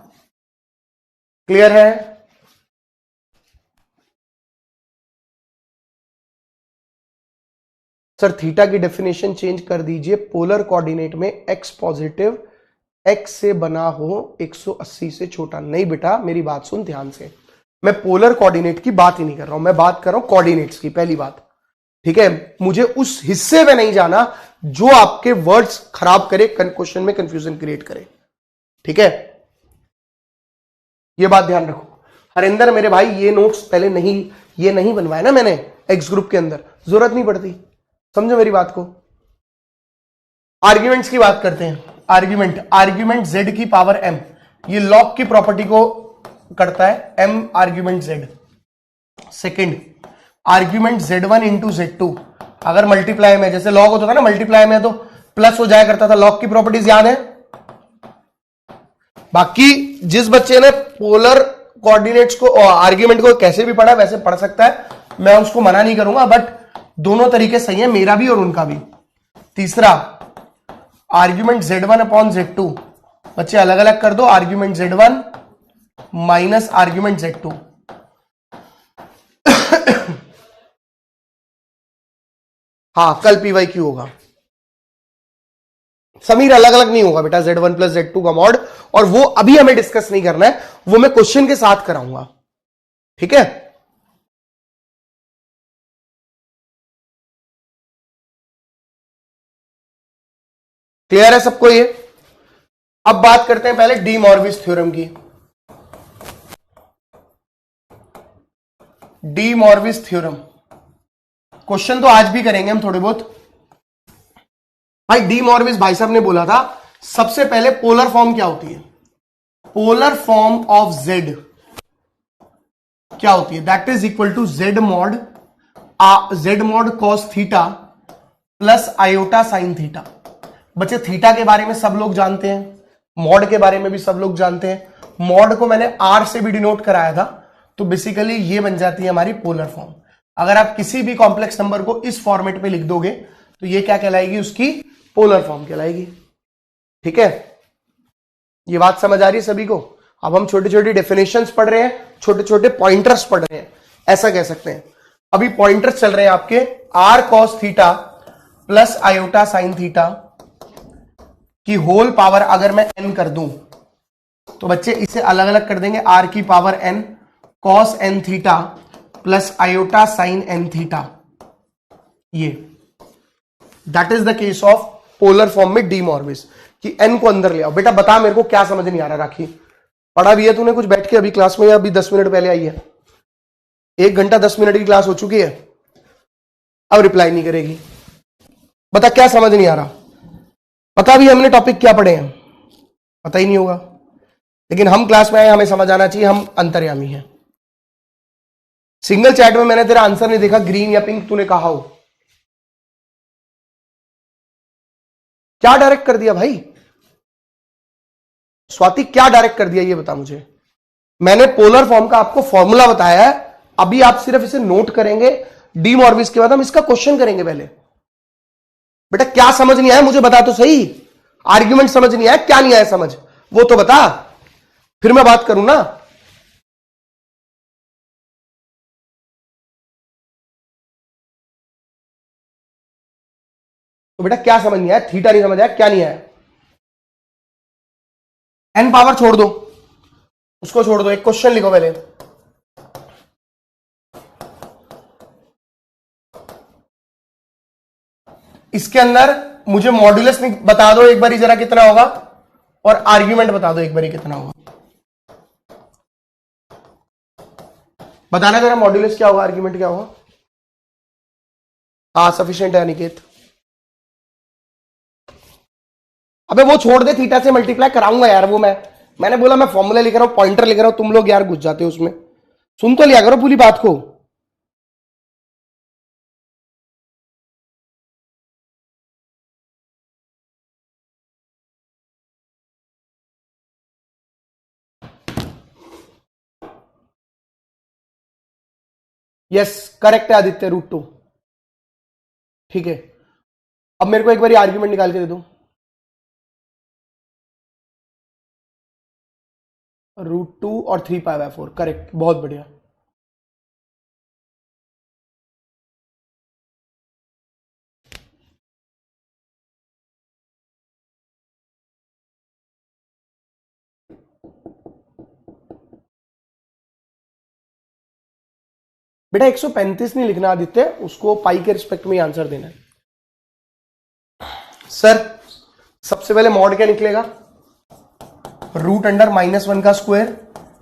A: क्लियर है? सर थीटा की डेफिनेशन चेंज कर दीजिए, पोलर कोऑर्डिनेट में x पॉजिटिव x से बना हो 180 से छोटा। नहीं बेटा मेरी बात सुन ध्यान से, मैं पोलर कोऑर्डिनेट की बात ही नहीं कर रहा हूं, मैं बात कर रहा हूं कोऑर्डिनेट्स की। पहली बात, ठीक है, मुझे उस हिस्से में नहीं जाना जो आपके वर्ड्स खराब करे, क्वेश्चन में कंफ्यूजन क्रिएट करे। ठीक है, ये बात ध्यान रखो। हरिंदर मेरे भाई ये नोट्स पहले नहीं बनवाया ना मैंने एक्स ग्रुप के अंदर, जरूरत नहीं पड़ती, समझो मेरी बात को। आर्ग्यूमेंट्स की बात करते हैं। आर्ग्यूमेंट z की पावर m, ये लॉग की प्रॉपर्टी को करता है, m argument z। Second, argument z1 into z2, अगर मल्टीप्लाई में, जैसे लॉग होता था ना, मल्टीप्लाई में तो प्लस हो जाया करता था, लॉग की प्रॉपर्टीज याद है। बाकी जिस बच्चे ने पोलर कोऑर्डिनेट्स को, आर्ग्यूमेंट को कैसे भी पढ़ा वैसे पढ़ सकता है, मैं उसको मना नहीं करूंगा, बट दोनों तरीके सही है, मेरा भी और उनका भी। तीसरा, आर्ग्यूमेंट z1 अपॉन z2, बच्चे अलग अलग कर दो, argument z1 minus argument z2। हाँ कल PYQ होगा समीर, अलग अलग नहीं होगा बेटा, z1 प्लस z2 का मॉड, और वो अभी हमें डिस्कस नहीं करना है, वो मैं क्वेश्चन के साथ कराऊंगा। ठीक है, क्लियर है सबको ये? अब बात करते हैं पहले डी मॉर्विस थ्योरम की। De Moivre theorem. क्वेश्चन तो आज भी करेंगे हम थोड़े बहुत। भाई डी मॉर्विस भाई साहब ने बोला था सबसे पहले पोलर फॉर्म क्या होती है, पोलर फॉर्म ऑफ जेड क्या होती है, that is equal to z mod cos theta plus iota sine theta. बच्चे थीटा के बारे में सब लोग जानते हैं, मॉड के बारे में भी सब लोग जानते हैं। मॉड को मैंने आर से भी डिनोट कराया था, तो बेसिकली ये बन जाती है हमारी पोलर फॉर्म। अगर आप किसी भी कॉम्प्लेक्स नंबर को इस फॉर्मेट पे लिख दोगे तो ये क्या कहलाएगी, उसकी पोलर फॉर्म कहलाएगी। ठीक है, ये बात समझ आ रही है सभी को। अब हम छोटी छोटी डेफिनेशंस पढ़ रहे हैं, छोटे छोटे पॉइंटर्स पढ़ रहे हैं, ऐसा कह सकते हैं। अभी पॉइंटर्स चल रहे हैं आपके r cos theta plus iota sine theta की होल पावर अगर मैं n कर दूं तो बच्चे इसे अलग अलग कर देंगे, r की power n cos n theta plus iota sine n theta. ये that is the case of polar form में डी मॉर्विस कि n को अंदर ले आओ। बेटा बता मेरे को क्या समझ नहीं आ रहा, राखी पढ़ा भी है तूने कुछ बैठ के अभी क्लास में, या अभी 10 मिनट पहले आई है? 1 घंटा 10 मिनट की क्लास हो चुकी है, अब रिप्लाई नहीं करेगी। बता क्या समझ नहीं आ रहा, पता भी हमने टॉपिक क्या पढ़े हैं, पता ही नहीं होगा। लेकिन हम क्लास में आए, हमें समझ आना चाहिए, हम अंतर्यामी हैं। सिंगल चैट में मैंने तेरा आंसर नहीं देखा, ग्रीन या पिंक तूने कहा हो, क्या डायरेक्ट कर दिया भाई? स्वाति क्या डायरेक्ट कर दिया ये बता मुझे। मैंने पोलर फॉर्म का आपको फॉर्मूला बताया है, अभी आप सिर्फ इसे नोट करेंगे, डी मॉर्विस के बाद हम इसका क्वेश्चन करेंगे। पहले बेटा क्या समझ नहीं आया मुझे बता तो सही, आर्ग्यूमेंट समझ नहीं आया, क्या नहीं आया समझ वो तो बता, फिर मैं बात करूं ना। तो बेटा क्या समझ नहीं आया, थीटा नहीं समझ आया, क्या नहीं आया? एन पावर छोड़ दो, उसको छोड़ दो, एक क्वेश्चन लिखो पहले। इसके अंदर मुझे मॉड्यूलस बता दो एक बारी जरा कितना होगा, और आर्ग्यूमेंट बता दो एक बारी कितना होगा। बताना जरा मॉड्यूलस क्या होगा, आर्ग्यूमेंट क्या होगा। हाँ सफिशिएंट है अनिकेत। अबे वो छोड़ दे, थीटा से मल्टीप्लाई कराऊंगा यार, वो मैंने बोला मैं फॉर्मूला लिख रहा हूं, पॉइंटर लिख रहा हूं, तुम लोग यार घुस जाते हो उसमें। सुन तो लिया करो पूरी बात को। यस करेक्ट है आदित्य, √2। ठीक है, अब मेरे को एक बार आर्ग्यूमेंट निकाल के दे दो। √2 और 3π/4 करेक्ट, बहुत बढ़िया। बेटा 135 नहीं लिखना आदित्य, उसको पाई के रिस्पेक्ट में ही आंसर देना है। सर सबसे पहले मॉड क्या निकलेगा, √(-1) का स्क्वायर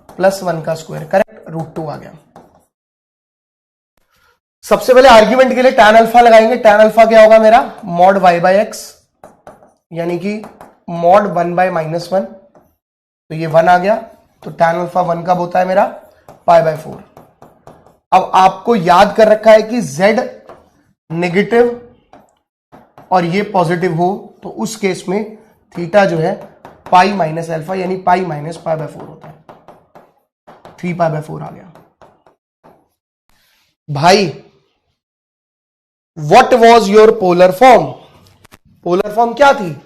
A: प्लस 1 का स्क्वायर, करेक्ट, √2 आ गया। सबसे पहले आर्ग्यूमेंट के लिए tan अल्फा लगाएंगे। tan अल्फा क्या होगा मेरा, मॉड y/x, यानी कि मॉड 1/-1, तो ये 1 आ गया, तो tan अल्फा 1 कब होता है मेरा, π/4। अब आपको याद कर रखा है कि z नेगेटिव और ये पॉजिटिव हो तो उस केस में थीटा जो है पाई माइनस अल्फा यानी पाई माइनस π/4 होता है, 3π/4 आ गया। भाई what was your polar form, polar form क्या थी?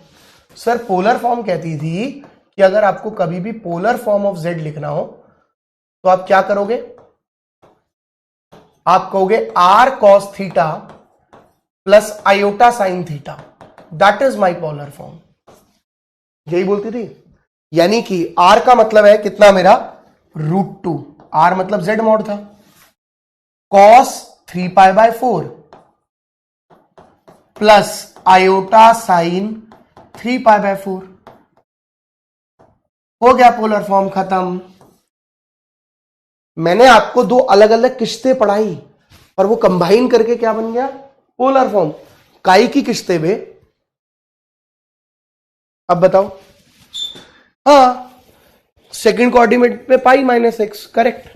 A: सर पोलर फॉर्म कहती थी कि अगर आपको कभी भी पोलर फॉर्म ऑफ z लिखना हो तो आप क्या करोगे, आप कहोगे r cos theta plus iota sine theta, that is my polar form. यही बोलती थी, यानी कि r का मतलब है कितना मेरा, √2, r मतलब z मॉड था, cos 3π/4 प्लस आयोटा साइन 3π/4, हो गया पोलर फॉर्म खत्म। मैंने आपको दो अलग अलग किस्तें पढ़ाई और वो कंबाइन करके क्या बन गया, पोलर फॉर्म। काई की किस्तें बे, अब बताओ। हाँ, सेकंड कोऑर्डिनेट पे पाई माइनस एक्स, करेक्ट।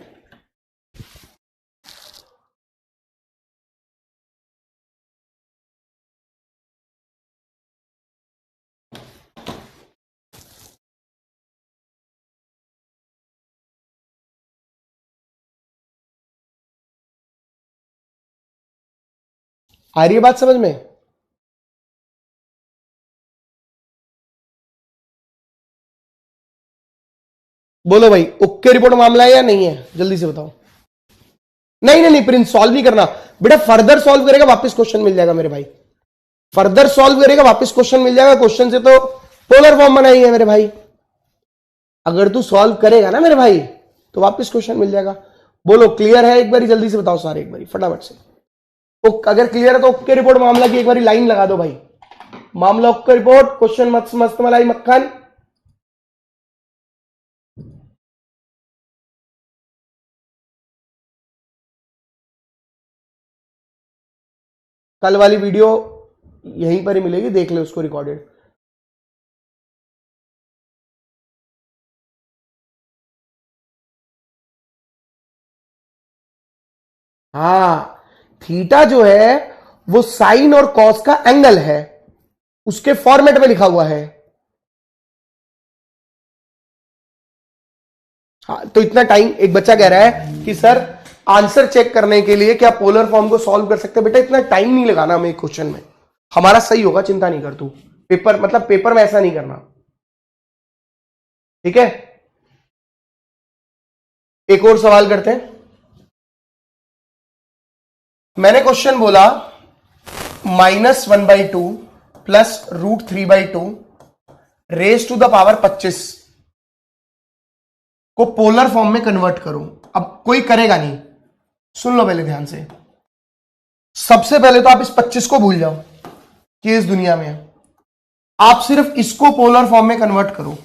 A: आ रही है बात समझ में? बोलो भाई, ओके रिपोर्ट मामला है या नहीं है, जल्दी से बताओ। नहीं नहीं नहीं प्रिंस, सॉल्व नहीं करना बेटा, फर्दर सॉल्व करेगा वापस क्वेश्चन मिल जाएगा मेरे भाई, फर्दर सॉल्व करेगा वापस क्वेश्चन मिल जाएगा। क्वेश्चन से तो पोलर फॉर्म बनाई है मेरे भाई, अगर तू सॉल्व करेगा ना मेरे भाई तो वापस क्वेश्चन मिल जाएगा। बोलो क्लियर है, एक बारी जल्दी से बताओ सारे, एक बारी फटाफट से। तो अगर क्लियर है तो ओके रिपोर्ट मामला की एक बारी लाइन लगा दो भाई, मामला ओके रिपोर्ट, क्वेश्चन मस्त मस्त मलाई मक्खन। कल वाली वीडियो यहीं पर ही मिलेगी, देख ले उसको रिकॉर्डेड। हाँ, थीटा जो है वो साइन और कॉस का एंगल है, उसके फॉर्मेट में लिखा हुआ है। हाँ, तो इतना टाइम, एक बच्चा कह रहा है कि सर आंसर चेक करने के लिए क्या पोलर फॉर्म को सॉल्व कर सकते हैं? बेटा इतना टाइम नहीं लगाना हमें क्वेश्चन में, हमारा सही होगा, चिंता नहीं कर तू। पेपर मतलब पेपर में ऐसा नहीं करना, ठीक है। एक और सवाल करते हैं। मैंने क्वेश्चन बोला -1/2 प्लस √3/2 रेज टू द पावर 25 को पोलर फॉर्म में कन्वर्ट करो। अब कोई करेगा नहीं, सुन लो पहले ध्यान से। सबसे पहले तो आप इस 25 को भूल जाओ कि इस दुनिया में है, आप सिर्फ इसको पोलर फॉर्म में कन्वर्ट करो।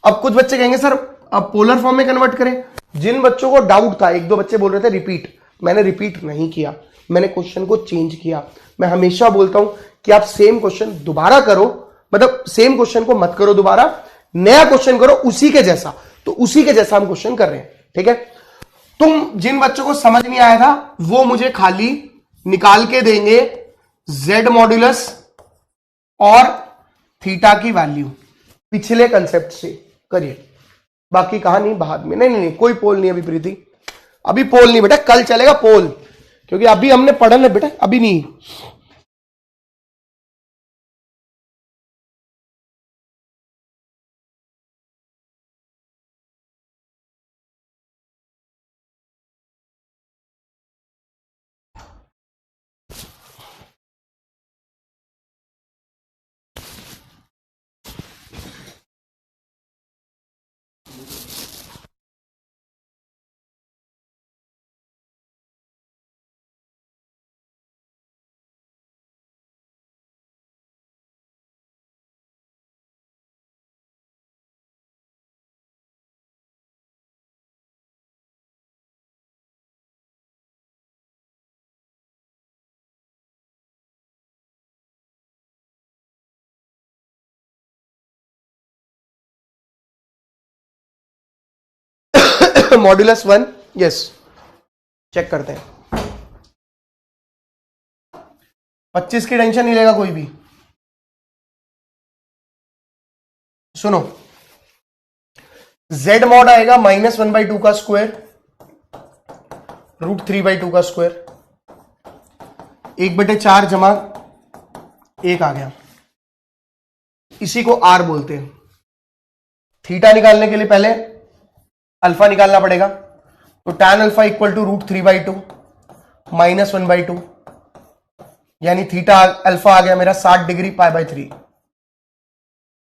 A: अब कुछ बच्चे कहेंगे सर अब पोलर फॉर्म में कन्वर्ट करें। जिन बच्चों को डाउट था, एक दो बच्चे बोल रहे थे रिपीट, मैंने रिपीट नहीं किया, मैंने क्वेश्चन को चेंज किया। मैं हमेशा बोलता हूं कि आप सेम क्वेश्चन दोबारा करो, मतलब सेम क्वेश्चन को मत करो दोबारा, नया क्वेश्चन करो उसी के जैसा। तो उसी के जैसा हम क्वेश्चन कर रहे हैं, ठीक है। तुम जिन बच्चों को समझ नहीं आया था वो मुझे खाली निकाल के देंगे जेड मॉड्यूलस और थीटा की वैल्यू पिछले कंसेप्ट से, करिए। बाकी कहानी बाद में। नहीं नहीं नहीं, कोई पोल नहीं अभी प्रीति, अभी पोल नहीं बेटा, कल चलेगा पोल, क्योंकि अभी हमने पढ़ना है बेटा, अभी नहीं। मॉड्यूलस 1, यस, चेक करते हैं। 25 की टेंशन नहीं लेगा कोई भी। सुनो, z मॉड आएगा -1/2 का स्क्वायर √3/2 का स्क्वायर, 1/4 जमा 1 आ गया, इसी को r बोलते हैं। थीटा निकालने के लिए पहले अल्फा निकालना पड़ेगा, तो tan अल्फा इक्वल टू √3/2 -1/2, यानी थीटा अल्फा आ गया मेरा 60 डिग्री π/3।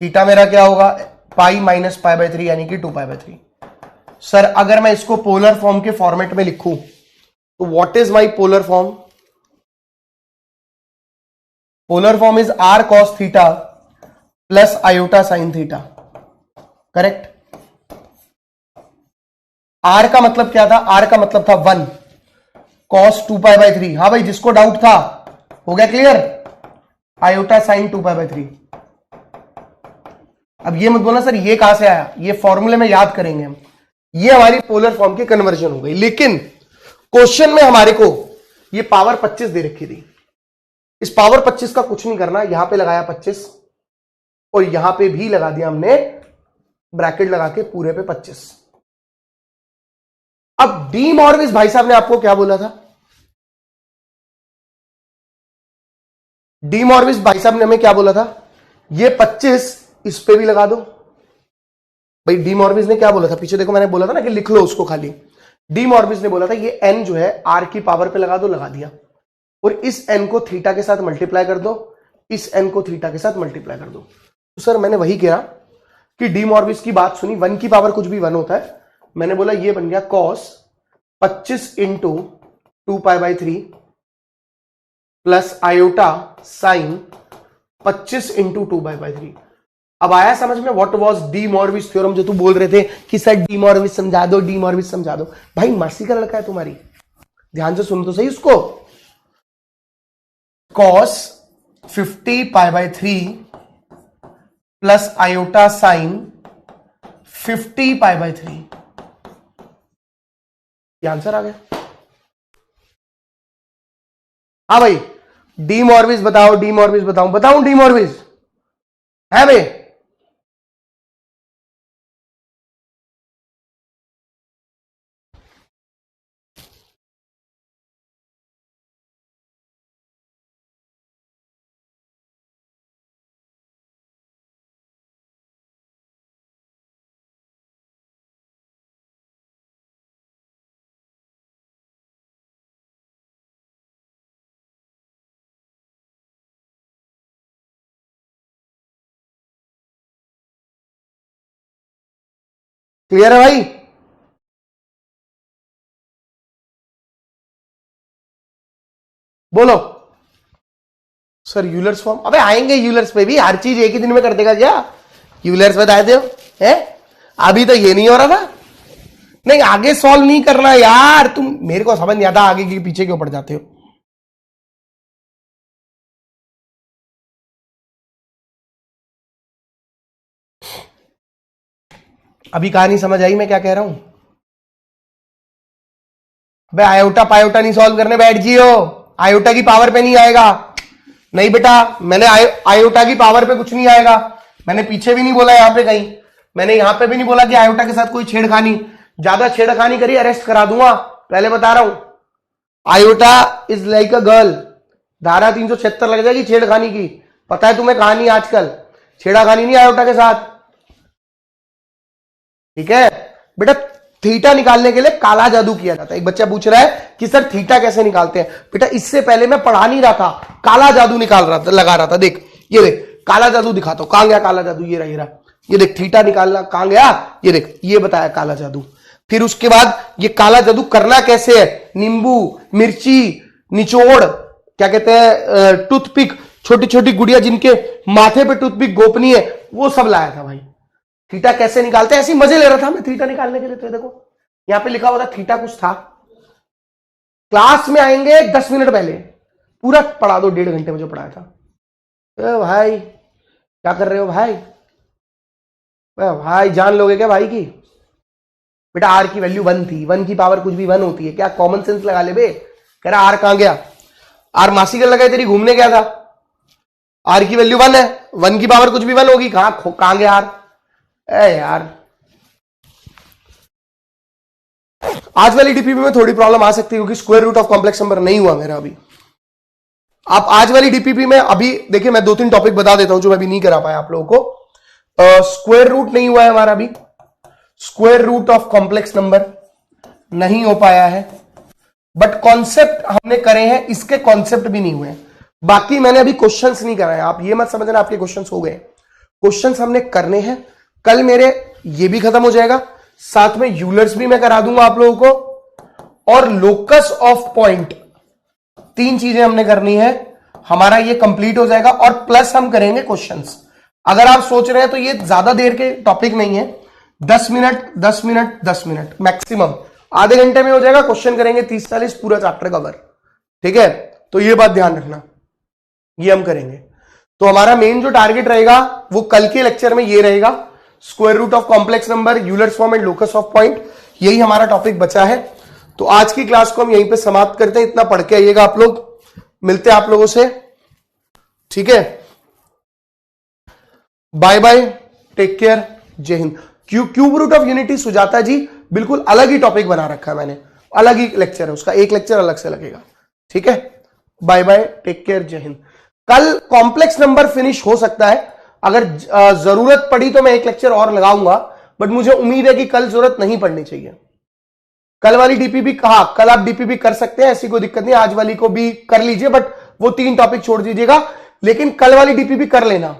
A: थीटा मेरा क्या होगा, पाई माइनस π/3 यानी कि 2π/3। सर अगर मैं इसको पोलर फॉर्म के फॉर्मेट में लिखूं तो what is my polar form? Polar form is r cos theta plus iota sine theta, correct. R का मतलब क्या था? आर का मतलब था 1 cos 2π/3। हाँ भाई, जिसको डाउट था हो गया क्लियर? Iota sine 2π/3। अब ये मत बोलना सर ये कहां से आया, ये फॉर्मूले में याद करेंगे हम। ये हमारी पोलर फॉर्म की कन्वर्जन हो गई। लेकिन क्वेश्चन में हमारे को ये पावर 25 दे रखी थी। इस पावर 25 का कुछ नहीं करना, यहां पे लगाया 25 और यहां पे भी लगा दिया हमने ब्रैकेट लगा के पूरे पे 25। अब डी मॉर्विस भाई साहब ने आपको क्या बोला था? डी मॉर्विस भाई साहब ने हमें क्या बोला था? ये 25 इस पे भी लगा दो। भाई डी मॉर्विस ने क्या बोला था? पीछे देखो, मैंने बोला था ना कि लिख लो उसको खाली। डी मॉर्विस ने बोला था ये एन जो है आर की पावर पे लगा दो, लगा दिया। और इस एन को थीटा के साथ मल्टीप्लाई कर दो, इस एन को थीटा के साथ मल्टीप्लाई कर दो। तो सर मैंने वही किया कि डी मॉर्विस की बात सुनी, 1 की पावर कुछ भी 1 होता है। मैंने बोला ये बन गया cos 25 into 2π/3 plus iota sine 25 into 2π/3। अब आया समझ में what was de Moivre theorem? जो तू बोल रहे थे कि सर डी मॉर्विस समझा दो, डी मॉर्विस समझा दो। भाई मासी का लड़का है तुम्हारी, ध्यान से सुन तो सही उसको। cos 50π/3 plus iota sine 50π/3। ये आंसर आ गया। हाँ भाई, डी मॉर्विस बताओ, डी मॉर्विस बताऊं? बताऊं डी मॉर्विस है भाई? क्लियर है भाई? बोलो सर यूलर्स फॉर्म। अबे आएंगे यूलर्स पे भी, हर चीज एक ही दिन में कर देगा क्या? यूलर्स बताए थे हैं? अभी तो ये नहीं हो रहा था। नहीं आगे सॉल्व नहीं करना यार, तुम मेरे को समझ नहीं आता आगे के पीछे क्यों पड़ जाते हो। अभी कहानी समझ आई मैं क्या कह रहा हूं? अबे आयोटा पायोटा नहीं सॉल्व करने बैठ जियो, आयोटा की पावर पे नहीं आएगा। नहीं बेटा, मैंने आयोटा की पावर पे कुछ नहीं आएगा। मैंने पीछे भी नहीं बोला, यहां पे कहीं मैंने यहां पे भी नहीं बोला कि आयोटा के साथ कोई छेड़खानी। ज्यादा छेड़खानी करी अरेस्ट करा दूंगा, पहले बता रहा हूं। Iota is like a girl, धारा 376 लग जाएगी छेड़खानी की। पता है तुम्हें कहानी? आजकल छेड़खानी नहीं आयोटा के साथ, ठीक है बेटा? थीटा निकालने के लिए काला जादू किया जाता है। एक बच्चा पूछ रहा है कि सर थीटा कैसे निकालते हैं? बेटा इससे पहले मैं पढ़ा नहीं रहा था, काला जादू निकाल रहा था, लगा रहा था। देख ये देख, काला जादू दिखाता हूं। कहां गया काला जादू? ये रहा, ये रहा। ये देख थीटा निकालना कहां गया, ये देख, ये बताया काला जादू। फिर उसके बाद ये काला जादू करना कैसे है? नींबू, मिर्ची, निचोड़, क्या कहते हैं, टूथपिक, छोटी छोटी गुड़िया जिनके माथे पे टूथपिक गोपनीय है, वो सब लाया था भाई। थीटा कैसे निकालते हैं ऐसे मजे ले रहा था मैं थीटा निकालने के लिए। तो देखो यहां पे लिखा हुआ था थीटा कुछ था। क्लास में आएंगे 10 मिनट पहले, पूरा पढ़ा दो 1.5 घंटे में जो पढ़ाया था। भाई क्या कर रहे हो भाई? भाई जान लोगे क्या भाई की? बेटा आर की वैल्यू 1 थी, 1 की पावर कुछ भी 1 होती है क्या? कॉमन सेंस लगा ले बे। कह रहा आर कहां गया? आर मासी का लगा तेरी घूमने गया था। आर की वैल्यू 1 है, 1 की पावर कुछ भी 1 होगी। कहां गया आर? यार आज वाली डीपीपी में थोड़ी प्रॉब्लम आ सकती है क्योंकि square root of complex number नहीं हुआ मेरा अभी। आप आज वाली डीपीपी में अभी देखिए, मैं 2-3 टॉपिक बता देता हूं जो मैं अभी नहीं करा पाया आप लोगों को। स्क्वायर रूट नहीं हुआ है हमारा अभी, square root of complex number नहीं हो पाया है, बट कॉन्सेप्ट हमने करे हैं, इसके कॉन्सेप्ट भी नहीं हुए हैं। बाकी मैंने अभी क्वेश्चंस नहीं कराए, आप ये मत समझना आपके क्वेश्चंस हो गए। क्वेश्चंस हमने करने हैं, कल मेरे ये भी खत्म हो जाएगा, साथ में यूलर्स भी मैं करा दूंगा आप लोगों को, और लोकस ऑफ पॉइंट। 3 चीजें हमने करनी है, हमारा ये कंप्लीट हो जाएगा। और प्लस हम करेंगे क्वेश्चंस। अगर आप सोच रहे हैं तो ये ज्यादा देर के टॉपिक नहीं है, 10 मिनट 10 मिनट 10 मिनट मैक्सिमम, आधे घंटे में हो जाएगा। क्वेश्चन करेंगे 30-40, पूरा चैप्टर कवर। ठीक है, तो ये बात ध्यान रखना, ये हम करेंगे। तो हमारा मेन जो टारगेट रहेगा वो कल के लेक्चर में ये रहेगा, square root of complex number, Euler's form and locus of point, यही हमारा टॉपिक बचा है। तो आज की क्लास को हम यहीं पे समाप्त करते हैं। इतना पढ़ के आइएगा आप लोग, मिलते हैं आप लोगों से। ठीक है, bye bye, take care, Jai Hind. Cube root of unity Sujata ji, बिल्कुल अलग ही टॉपिक बना रखा है मैंने, अलग ही लेक्चर है उसका, एक लेक्चर अलग से लगेगा। ठीक है, bye bye, take care, Jai Hind. कल कॉम्प्लेक्स नंबर फिनिश हो सकता है, अगर जरूरत पड़ी तो मैं एक लेक्चर और लगाऊंगा, बट मुझे उम्मीद है कि कल जरूरत नहीं पड़नी चाहिए। कल वाली डीपीबी कहा, कल आप डीपीबी कर सकते हैं, ऐसी कोई दिक्कत नहीं, आज वाली को भी कर लीजिए, बट वो 3 टॉपिक छोड़ दीजिएगा, लेकिन कल वाली डीपीबी कर लेना।